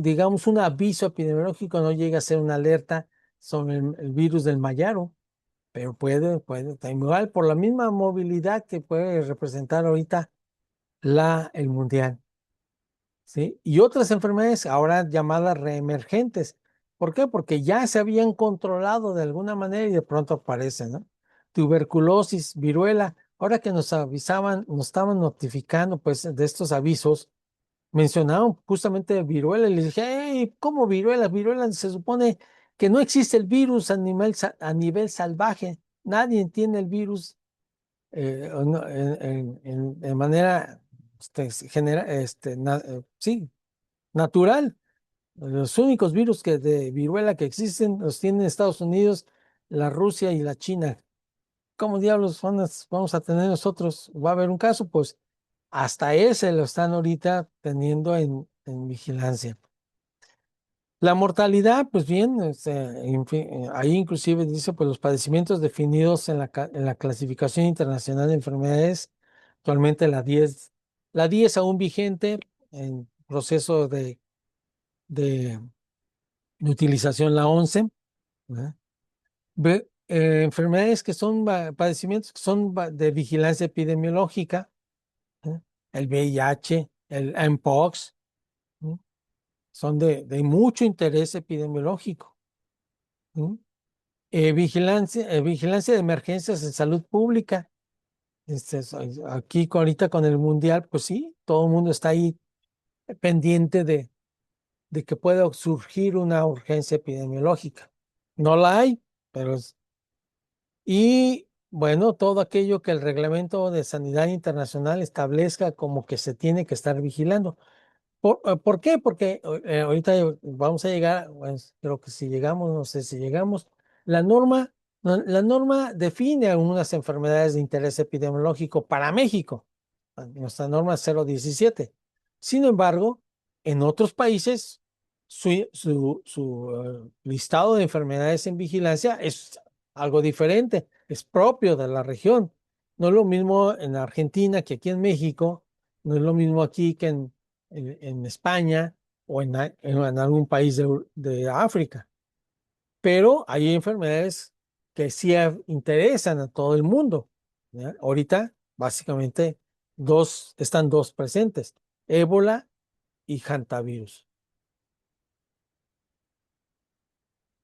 digamos, un aviso epidemiológico, no llega a ser una alerta sobre el virus del mayaro, pero puede, igual por la misma movilidad que puede representar ahorita el mundial, ¿sí? Y otras enfermedades ahora llamadas reemergentes. ¿Por qué? Porque ya se habían controlado de alguna manera y de pronto aparecen, ¿no? Tuberculosis, viruela. Ahora que nos avisaban, nos estaban notificando pues de estos avisos, mencionaron justamente viruela y les dije, hey, ¿cómo viruela? Viruela se supone que no existe el virus a nivel salvaje. Nadie tiene el virus de manera sí, natural. Los únicos virus de viruela que existen los tienen Estados Unidos, la Rusia y la China. ¿Cómo diablos vamos a tener nosotros? ¿Va a haber un caso? Pues hasta ese lo están ahorita teniendo en vigilancia. La mortalidad, pues bien, ahí inclusive dice, pues los padecimientos definidos en la clasificación internacional de enfermedades, actualmente la 10 aún vigente, en proceso de utilización la 11, ¿verdad? Enfermedades que son padecimientos que son de vigilancia epidemiológica, ¿eh? El VIH, el mpox, ¿eh? Son de mucho interés epidemiológico, ¿eh? Vigilancia de emergencias en salud pública. Aquí ahorita con el mundial, pues sí, todo el mundo está ahí pendiente de que pueda surgir una urgencia epidemiológica. No la hay, pero y Bueno, todo aquello que el Reglamento de Sanidad Internacional establezca como que se tiene que estar vigilando. ¿Por qué? Porque ahorita vamos a llegar, pues, creo que si llegamos, no sé si llegamos, la norma define algunas enfermedades de interés epidemiológico para México, nuestra norma 017. Sin embargo, en otros países, su listado de enfermedades en vigilancia es algo diferente, es propio de la región. No es lo mismo en Argentina que aquí en México, no es lo mismo aquí que en España o en algún país de África. Pero hay enfermedades que sí interesan a todo el mundo, ¿ya? Ahorita, básicamente, están dos presentes, ébola y hantavirus.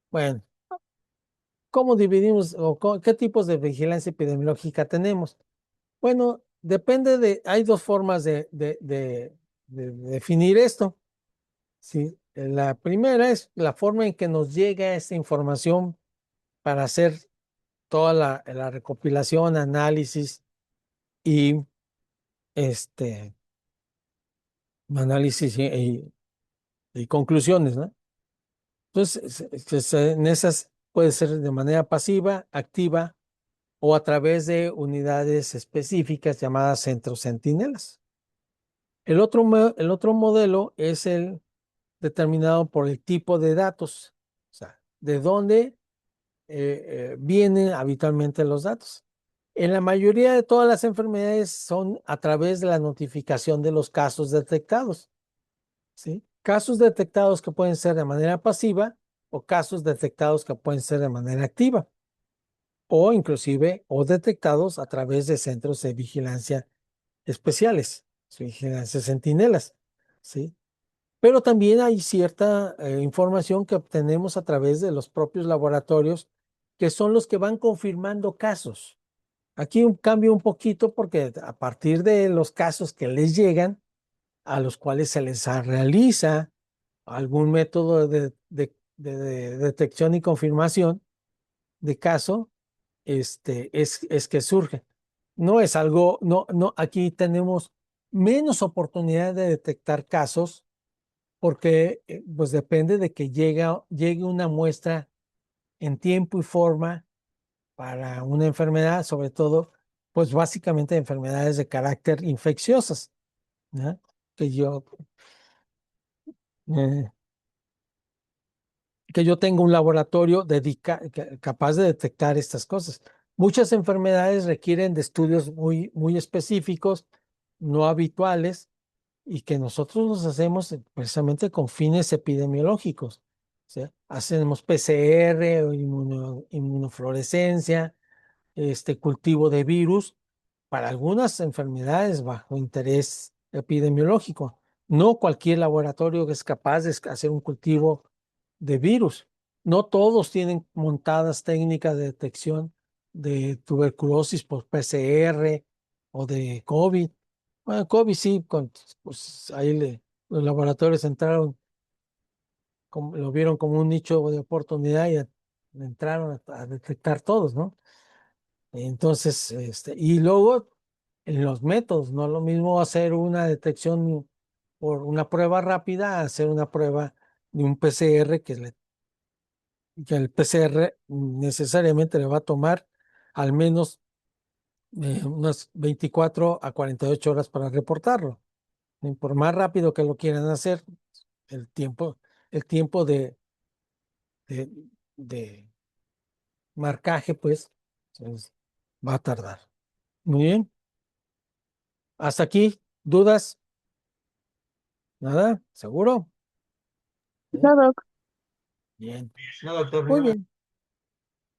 Bueno, ¿cómo dividimos o qué tipos de vigilancia epidemiológica tenemos? Bueno, hay dos formas de definir esto. Sí, la primera es la forma en que nos llega esta información para hacer toda la recopilación, análisis y este análisis y conclusiones, ¿no? Entonces, en esas puede ser de manera pasiva, activa o a través de unidades específicas llamadas centros centinelas. El otro modelo es el determinado por el tipo de datos, o sea, de dónde vienen habitualmente los datos. En la mayoría de todas las enfermedades son a través de la notificación de los casos detectados, ¿sí? Casos detectados que pueden ser de manera pasiva o casos detectados que pueden ser de manera activa o inclusive o detectados a través de centros de vigilancia especiales, vigilancia centinelas, ¿sí? Pero también hay cierta información que obtenemos a través de los propios laboratorios, que son los que van confirmando casos. Aquí cambio un poquito porque a partir de los casos que les llegan, a los cuales se les realiza algún método de detección y confirmación de caso, es que surge. No es algo, no, aquí tenemos menos oportunidad de detectar casos porque pues depende de que llegue una muestra en tiempo y forma para una enfermedad, sobre todo, pues básicamente enfermedades de carácter infecciosas, ¿no? Que yo, eh, que yo tenga un laboratorio capaz de detectar estas cosas. Muchas enfermedades requieren de estudios muy específicos, no habituales, y que nosotros los hacemos precisamente con fines epidemiológicos. ¿Sí? Hacemos PCR o inmunofluorescencia, cultivo de virus para algunas enfermedades bajo interés epidemiológico. No cualquier laboratorio es capaz de hacer un cultivo de virus. No todos tienen montadas técnicas de detección de tuberculosis por PCR o de COVID. Bueno, COVID sí, pues ahí los laboratorios entraron, lo vieron como un nicho de oportunidad y entraron a detectar todos, ¿no? Entonces, y luego en los métodos, no es lo mismo hacer una detección por una prueba rápida, a hacer una prueba de un PCR que el PCR necesariamente le va a tomar al menos unas 24 a 48 horas para reportarlo. Y por más rápido que lo quieran hacer, el tiempo, el tiempo de, de marcaje, pues, va a tardar. Muy bien. Hasta aquí, ¿dudas? ¿Nada? ¿Seguro? ¿Sí? No, Doc. Bien. No, doctor, muy bien.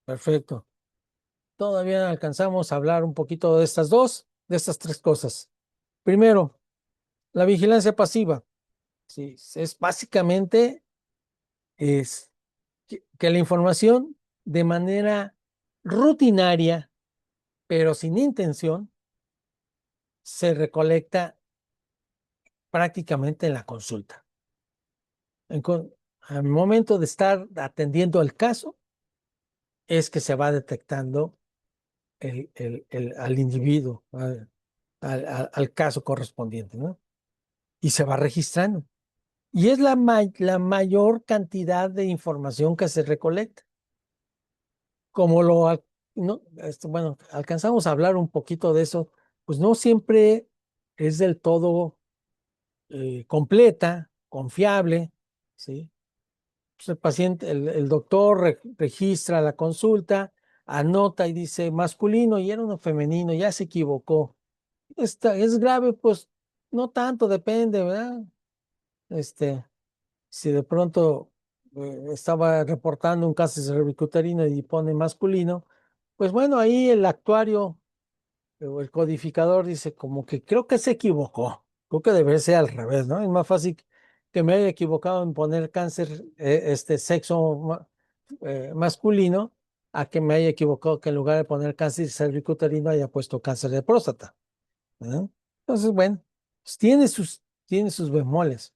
Perfecto. Todavía alcanzamos a hablar un poquito de estas tres cosas. Primero, la vigilancia pasiva. Sí, es básicamente es que la información de manera rutinaria, pero sin intención, se recolecta prácticamente en la consulta. Al momento de estar atendiendo el caso, es que se va detectando al individuo, al caso correspondiente, ¿no? Y se va registrando. Y es la mayor cantidad de información que se recolecta. Como no, bueno, alcanzamos a hablar un poquito de eso, pues no siempre es del todo completa, confiable, ¿sí? Pues el paciente, el doctor registra la consulta, anota y dice masculino y era uno femenino, ya se equivocó. ¿Es grave? Pues no tanto, depende, ¿verdad? Este, si de pronto estaba reportando un caso de cervicuterino y pone masculino, pues bueno, ahí el actuario o el codificador dice como que creo que se equivocó. Creo que debería ser al revés, ¿no? Es más fácil que me haya equivocado en poner cáncer, sexo masculino, a que me haya equivocado que en lugar de poner cáncer cervicuterino haya puesto cáncer de próstata. ¿Eh? Entonces, bueno, pues tiene sus bemoles.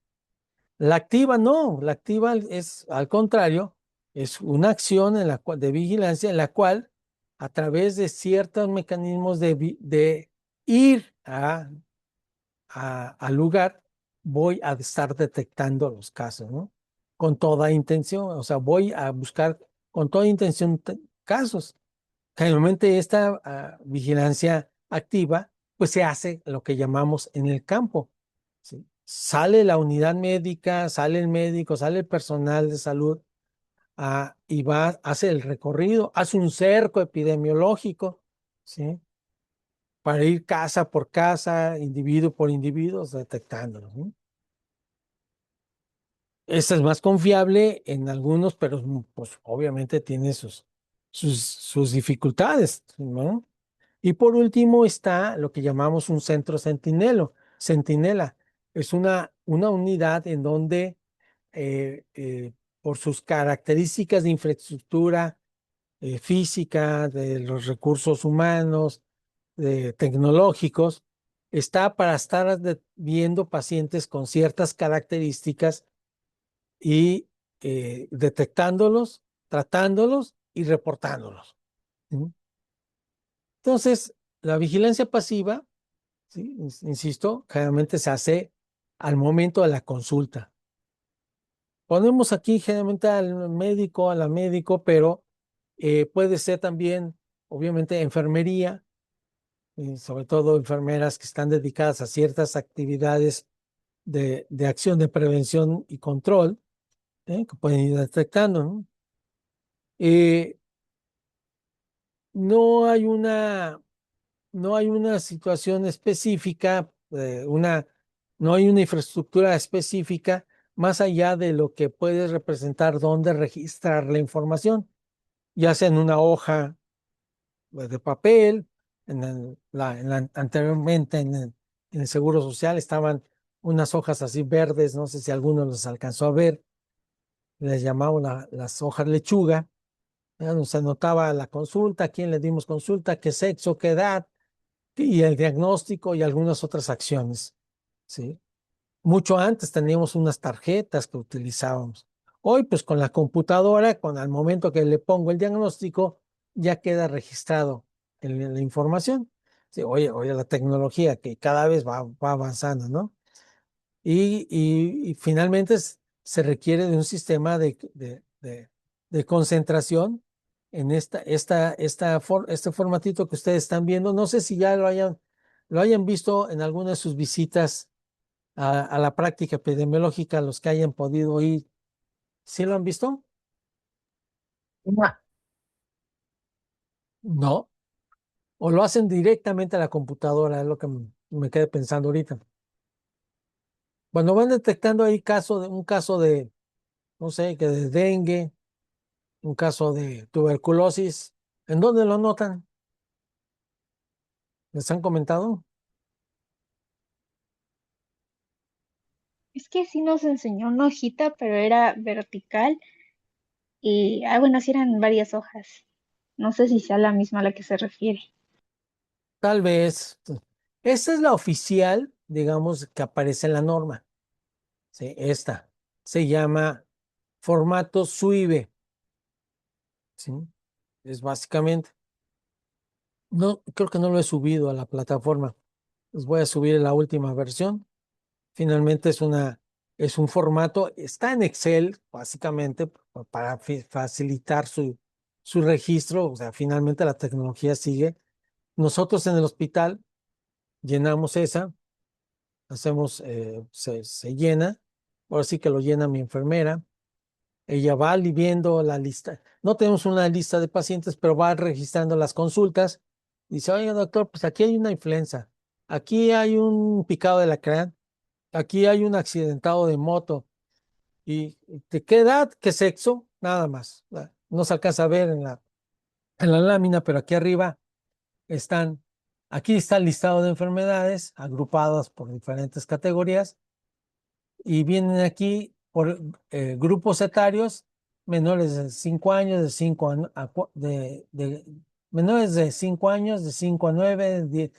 La activa no, la activa es al contrario, es una acción de vigilancia en la cual a través de ciertos mecanismos de ir al lugar, voy a estar detectando los casos, ¿no? Con toda intención, o sea, voy a buscar con toda intención casos. Generalmente esta vigilancia activa, pues se hace lo que llamamos en el campo, ¿sí? Sale la unidad médica, sale el médico, sale el personal de salud y hace el recorrido, hace un cerco epidemiológico, ¿sí? Para ir casa por casa, individuo por individuo, detectándolos, ¿no? Esta es más confiable en algunos, pero pues obviamente tiene sus dificultades, ¿no? Y por último está lo que llamamos un centro centinela. Es una unidad en donde, por sus características de infraestructura física, de los recursos humanos, tecnológicos, está para estar viendo pacientes con ciertas características y detectándolos, tratándolos y reportándolos. ¿Sí? Entonces, la vigilancia pasiva, ¿sí? Insisto, generalmente se hace al momento de la consulta. Ponemos aquí generalmente al médico, a la médico, pero puede ser también, obviamente, enfermería, sobre todo enfermeras que están dedicadas a ciertas actividades de acción de prevención y control, que pueden ir detectando, ¿no? Eh, no hay una no hay una situación específica, no hay una infraestructura específica más allá de lo que puede representar dónde registrar la información, ya sea en una hoja de papel, anteriormente en el Seguro Social estaban unas hojas así verdes, no sé si alguno los alcanzó a ver, les llamaban las hojas lechuga, donde se anotaba la consulta, a quién le dimos consulta, qué sexo, qué edad, y el diagnóstico y algunas otras acciones, ¿sí? Mucho antes teníamos unas tarjetas que utilizábamos. Hoy, pues con la computadora, al momento que le pongo el diagnóstico, ya queda registrado en la información. Sí, oye, la tecnología que cada vez va avanzando, ¿no? Y finalmente se requiere de un sistema de concentración en este formatito que ustedes están viendo. No sé si ya lo hayan visto en alguna de sus visitas a la práctica epidemiológica, los que hayan podido ir. ¿Sí lo han visto? No. No. O lo hacen directamente a la computadora, es lo que me quedé pensando ahorita. Cuando van detectando ahí un caso de, no sé, que de dengue, un caso de tuberculosis, ¿en dónde lo notan? ¿Les han comentado? Es que sí nos enseñó una hojita, pero era vertical y, bueno, sí eran varias hojas. No sé si sea la misma a la que se refiere. Tal vez. Esta es la oficial, digamos, que aparece en la norma. ¿Sí? Esta se llama formato SUIVE. ¿Sí? Es básicamente. No, creo que no lo he subido a la plataforma. Les voy a subir la última versión. Finalmente es un formato, está en Excel, básicamente, para facilitar su registro. O sea, finalmente la tecnología sigue. Nosotros en el hospital llenamos esa, se llena. Ahora sí que lo llena mi enfermera. Ella va viendo la lista. No tenemos una lista de pacientes, pero va registrando las consultas. Dice, oye, doctor, pues aquí hay una influenza, aquí hay un picado de lacrán, aquí hay un accidentado de moto. ¿Y de qué edad? ¿Qué sexo? Nada más. No se alcanza a ver en la lámina, pero aquí arriba están, aquí está el listado de enfermedades agrupadas por diferentes categorías y vienen aquí por grupos etarios menores de 5 años, menores de 5 años, de 5 a 9,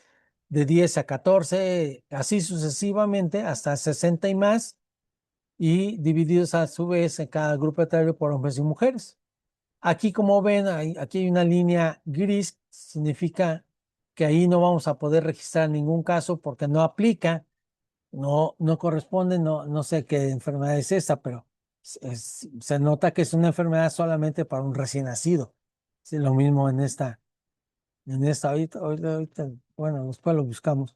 de 10 a 14, así sucesivamente, hasta 60 y más, y divididos a su vez en cada grupo etario por hombres y mujeres. Aquí, como ven, aquí hay una línea gris, significa que ahí no vamos a poder registrar ningún caso porque no aplica, no corresponde, no sé qué enfermedad es esa, pero se nota que es una enfermedad solamente para un recién nacido. Sí, lo mismo ahorita, bueno, después lo buscamos.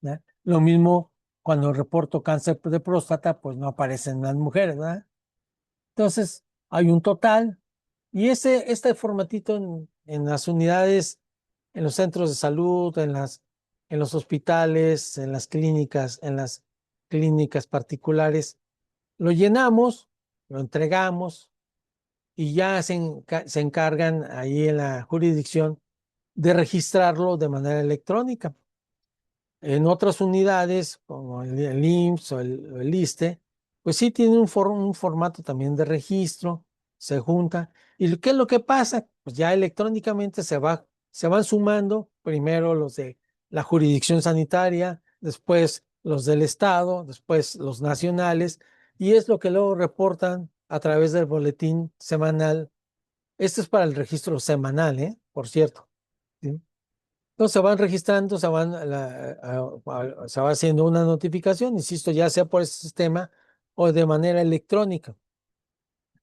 ¿Ya? Lo mismo cuando reporto cáncer de próstata, pues no aparecen las mujeres, ¿verdad? Entonces, hay un total y este formatito en las unidades, en los centros de salud, en los hospitales, en las clínicas particulares, lo llenamos, lo entregamos y ya se encargan ahí en la jurisdicción de registrarlo de manera electrónica. En otras unidades, como el IMSS o el ISSSTE, pues sí tiene un formato también de registro, se junta. ¿Y qué es lo que pasa? Pues ya electrónicamente se van sumando primero los de la jurisdicción sanitaria, después los del estado, después los nacionales, y es lo que luego reportan a través del boletín semanal. Este es para el registro semanal, por cierto. ¿Sí? Entonces se van registrando, se va haciendo una notificación, insisto, ya sea por ese sistema o de manera electrónica.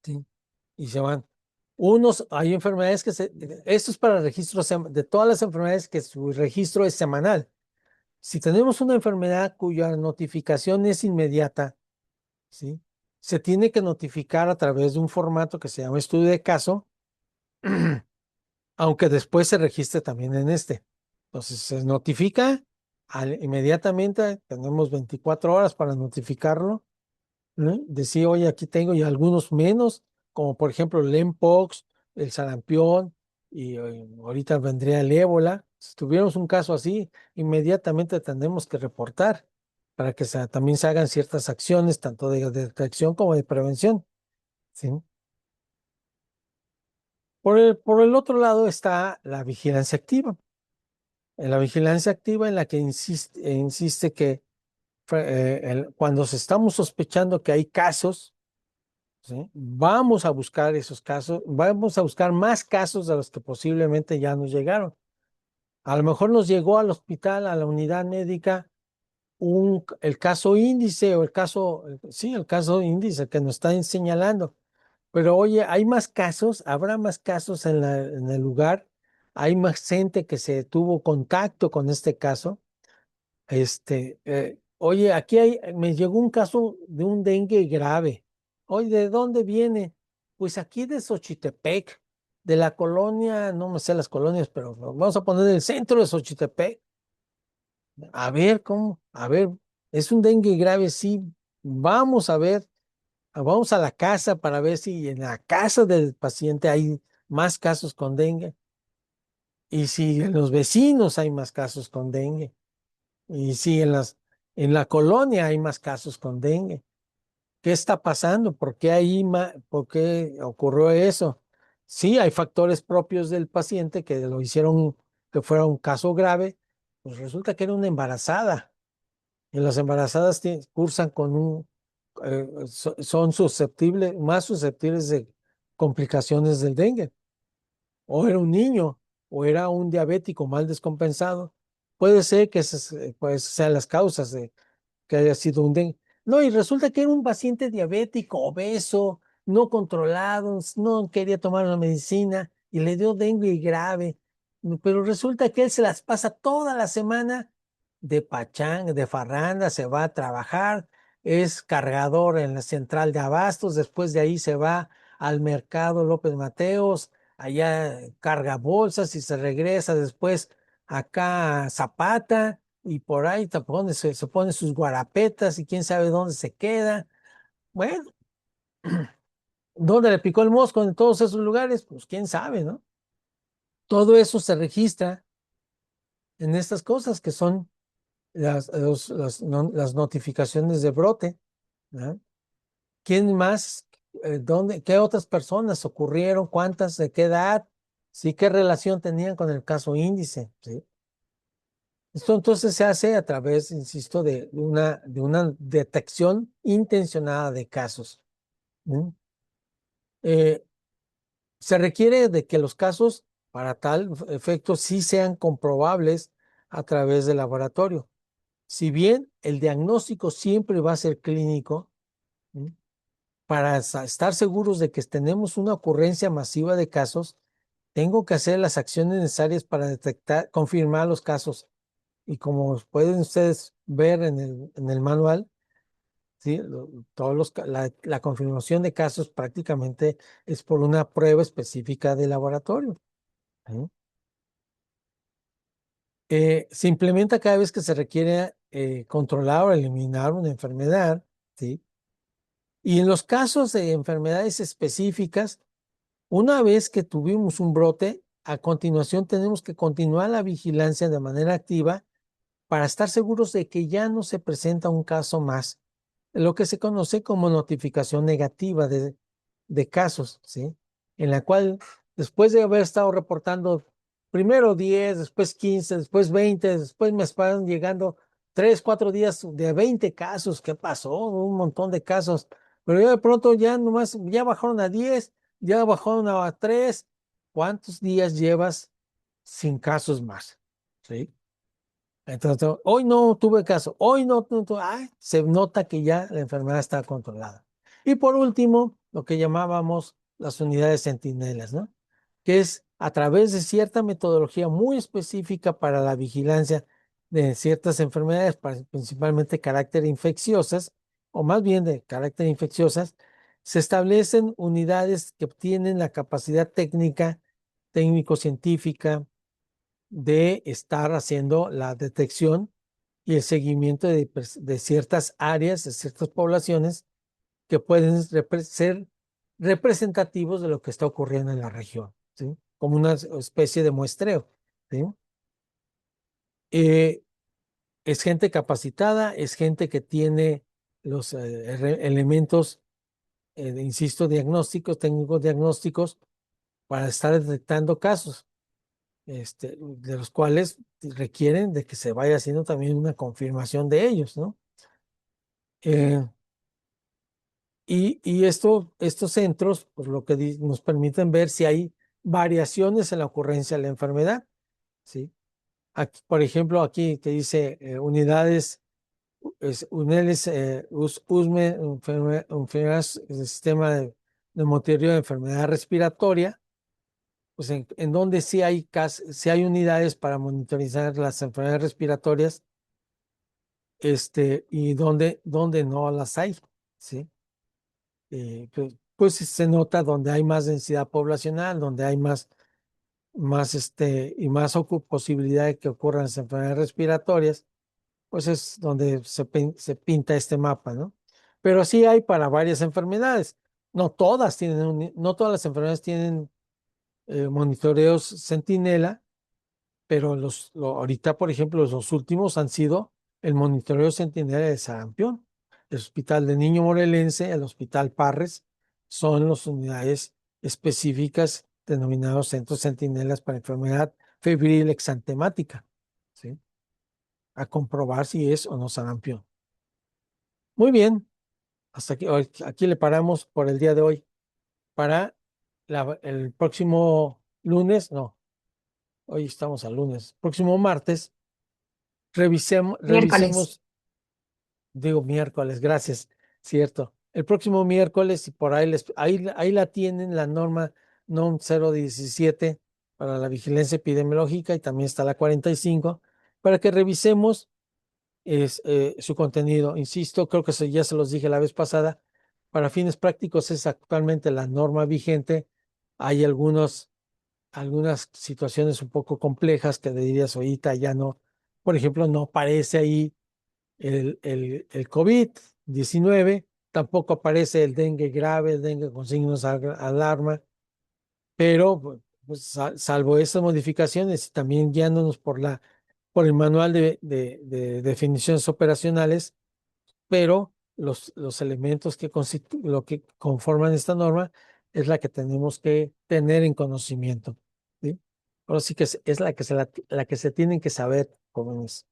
¿Sí? Y se van. Hay enfermedades esto es para el registro de todas las enfermedades que su registro es semanal. Si tenemos una enfermedad cuya notificación es inmediata, ¿sí? Se tiene que notificar a través de un formato que se llama estudio de caso, aunque después se registre también en este. Entonces se notifica inmediatamente, tenemos 24 horas para notificarlo, ¿no? Decir, oye, aquí tengo y algunos menos, como por ejemplo el mpox, el sarampión, y ahorita vendría el ébola. Si tuviéramos un caso así, inmediatamente tendremos que reportar para que también se hagan ciertas acciones, tanto de detección como de prevención. ¿Sí? Por el otro lado está la vigilancia activa. En la vigilancia activa en la que insiste que cuando se estamos sospechando que hay casos, ¿sí? Vamos a buscar esos casos, vamos a buscar más casos de los que posiblemente ya nos llegaron. A lo mejor nos llegó al hospital, a la unidad médica, el caso índice o sí, el caso índice que nos están señalando. Pero oye, hay más casos, habrá más casos en el lugar, hay más gente que se tuvo contacto con este caso. Oye, me llegó un caso de un dengue grave. Oye, ¿de dónde viene? Pues aquí de Xochitepec, de la colonia, no me sé las colonias, pero vamos a poner el centro de Xochitepec. A ver, ¿cómo? A ver, es un dengue grave, sí. Vamos a ver, vamos a la casa para ver si en la casa del paciente hay más casos con dengue y si en los vecinos hay más casos con dengue. Y sí, en la colonia hay más casos con dengue. ¿Qué está pasando? ¿Por qué ocurrió eso? Sí, hay factores propios del paciente que lo hicieron que fuera un caso grave. Pues resulta que era una embarazada. Y las embarazadas cursan son más susceptibles de complicaciones del dengue. O era un niño. o era un diabético mal descompensado. Puede ser que pues, sean las causas de que haya sido un dengue. No, y resulta que era un paciente diabético, obeso, no controlado, no quería tomar la medicina y le dio dengue grave. Pero resulta que él se las pasa toda la semana de pachán, de farranda, se va a trabajar, es cargador en la central de abastos, después de ahí se va al mercado López Mateos, allá carga bolsas y se regresa después acá a Zapata y por ahí se pone sus guarapetas y quién sabe dónde se queda. Bueno, ¿dónde le picó el mosco en todos esos lugares? Pues quién sabe, ¿no? Todo eso se registra en estas cosas que son las notificaciones de brote, ¿no? ¿Quién más? ¿Dónde? ¿Qué otras personas ocurrieron? ¿Cuántas? ¿De qué edad? ¿Sí? ¿Qué relación tenían con el caso índice? ¿Sí? Esto entonces se hace a través, insisto, de una detección intencionada de casos. ¿Mm? Eh, Se requiere de que los casos para tal efecto sí sean comprobables a través del laboratorio. Si bien el diagnóstico siempre va a ser clínico, ¿mm? Para estar seguros de que tenemos una ocurrencia masiva de casos, tengo que hacer las acciones necesarias para detectar, confirmar los casos. Y como pueden ustedes ver en el manual, ¿sí? La confirmación de casos prácticamente es por una prueba específica de laboratorio. ¿Sí? Se implementa cada vez que se requiere controlar o eliminar una enfermedad, ¿sí? Y en los casos de enfermedades específicas, una vez que tuvimos un brote, a continuación tenemos que continuar la vigilancia de manera activa para estar seguros de que ya no se presenta un caso más, lo que se conoce como notificación negativa de casos, ¿sí? En la cual, después de haber estado reportando primero 10, después 15, después 20, después me están llegando 3, 4 días de 20 casos, ¿qué pasó? Un montón de casos, pero ya de pronto ya nomás, ya bajaron a 10, ya bajaron a 3, ¿cuántos días llevas sin casos más? ¿Sí? Entonces, hoy no tuve caso, hoy se nota que ya la enfermedad está controlada. Y por último, lo que llamábamos las unidades centinelas, ¿no? Que es a través de cierta metodología muy específica para la vigilancia de ciertas enfermedades, principalmente carácter infecciosas, o más bien de carácter infecciosas, se establecen unidades que tienen la capacidad técnica, técnico-científica, de estar haciendo la detección y el seguimiento de ciertas áreas, de ciertas poblaciones que pueden ser representativos de lo que está ocurriendo en la región, ¿sí? Como una especie de muestreo, ¿sí? Eh, es gente capacitada, es gente que tiene los elementos, insisto, diagnósticos, técnicos diagnósticos, para estar detectando casos. De los cuales requieren de que se vaya haciendo también una confirmación de ellos, ¿no? Eh, y estos centros, por lo que nos permiten ver si hay variaciones en la ocurrencia de la enfermedad, ¿sí? Aquí, por ejemplo, aquí te dice unidades, UNELES, USME, enfermedades del sistema de monitoreo de enfermedad respiratoria, pues en donde sí hay unidades para monitorizar las enfermedades respiratorias, y donde no las hay, ¿sí? Pues se nota donde hay más densidad poblacional, donde hay y más posibilidad de que ocurran las enfermedades respiratorias, pues es donde se pinta este mapa, ¿no? Pero sí hay para varias enfermedades. No todas las enfermedades tienen monitoreos centinela, pero ahorita, por ejemplo, los últimos han sido el monitoreo centinela de sarampión. El Hospital de Niño Morelense, el Hospital Parres, son las unidades específicas denominados centros centinelas para enfermedad febril exantemática, ¿sí? A comprobar si es o no sarampión. Muy bien, hasta aquí le paramos por el día de hoy. Para el próximo lunes, no. Hoy estamos a lunes. Próximo martes, Miércoles. revisemos, digo miércoles, gracias, cierto. El próximo miércoles, y por ahí, ahí la tienen, la norma NOM 017 para la vigilancia epidemiológica, y también está la 45, para que revisemos su contenido. Insisto, creo que ya se los dije la vez pasada, para fines prácticos es actualmente la norma vigente. Hay algunas situaciones un poco complejas que dirías, ahorita ya no, por ejemplo, no aparece ahí el COVID-19, tampoco aparece el dengue grave, el dengue con signos de alarma, pero pues, salvo esas modificaciones y también guiándonos por el manual de definiciones operacionales, pero los elementos lo que conforman esta norma es la que tenemos que tener en conocimiento, ¿sí? Ahora sí que es la que se tienen que saber, jóvenes.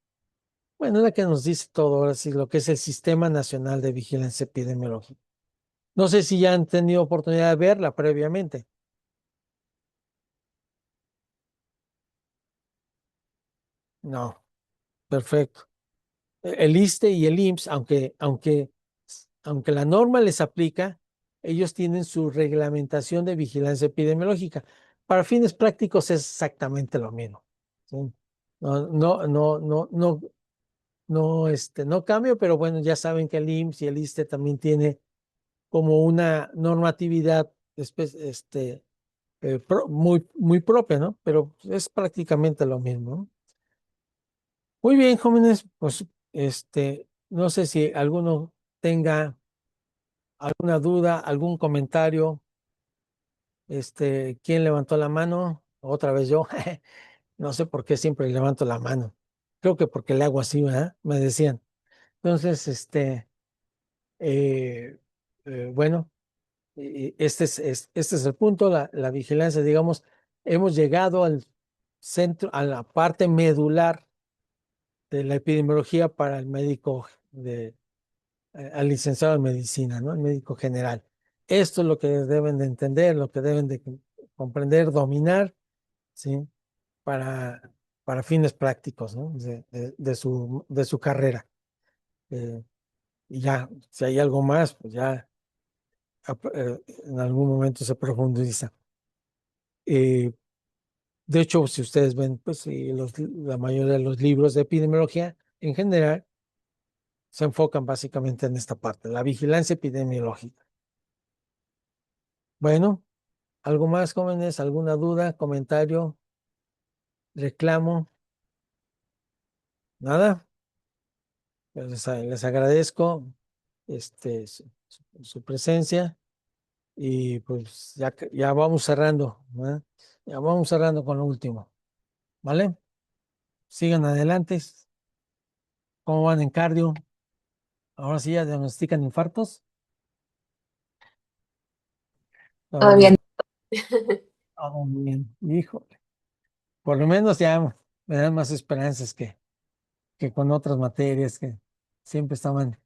Bueno, es la que nos dice todo, ahora sí, lo que es el Sistema Nacional de Vigilancia Epidemiológica. No sé si ya han tenido oportunidad de verla previamente. No, perfecto. El ISSSTE y el IMSS, aunque la norma les aplica, ellos tienen su reglamentación de vigilancia epidemiológica. Para fines prácticos es exactamente lo mismo, ¿sí? No cambio, pero bueno, ya saben que el IMSS y el ISSSTE también tiene como una normatividad muy propia, ¿no? Pero es prácticamente lo mismo, ¿no? Muy bien, jóvenes, pues no sé si alguno tenga alguna duda, algún comentario. ¿Quién levantó la mano? Otra vez yo. No sé por qué siempre levanto la mano. Creo que porque le hago así, ¿verdad? Me decían. Entonces, eh, bueno, este es el punto, la vigilancia, digamos, hemos llegado al centro, a la parte medular de la epidemiología para el médico al licenciado en medicina, ¿no? El médico general. Esto es lo que deben de entender, lo que deben de comprender, dominar, ¿sí? Para, para fines prácticos, ¿no? De su carrera. Eh, y ya, si hay algo más, pues ya en algún momento se profundiza. Eh, de hecho, si ustedes ven, pues sí, la mayoría de los libros de epidemiología en general se enfocan básicamente en esta parte, la vigilancia epidemiológica. Bueno, ¿algo más, jóvenes? ¿Alguna duda, comentario, reclamo? ¿Nada? Pues les agradezco su presencia, y pues ya vamos cerrando, ¿verdad? Ya vamos cerrando con lo último, ¿vale? Sigan adelante. ¿Cómo van en cardio? Ahora sí ya diagnostican infartos. Todo Todo bien. bien. Todo bien. Híjole. Por lo menos ya me dan más esperanzas que con otras materias que siempre estaban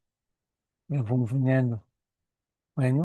funcionando. Bueno.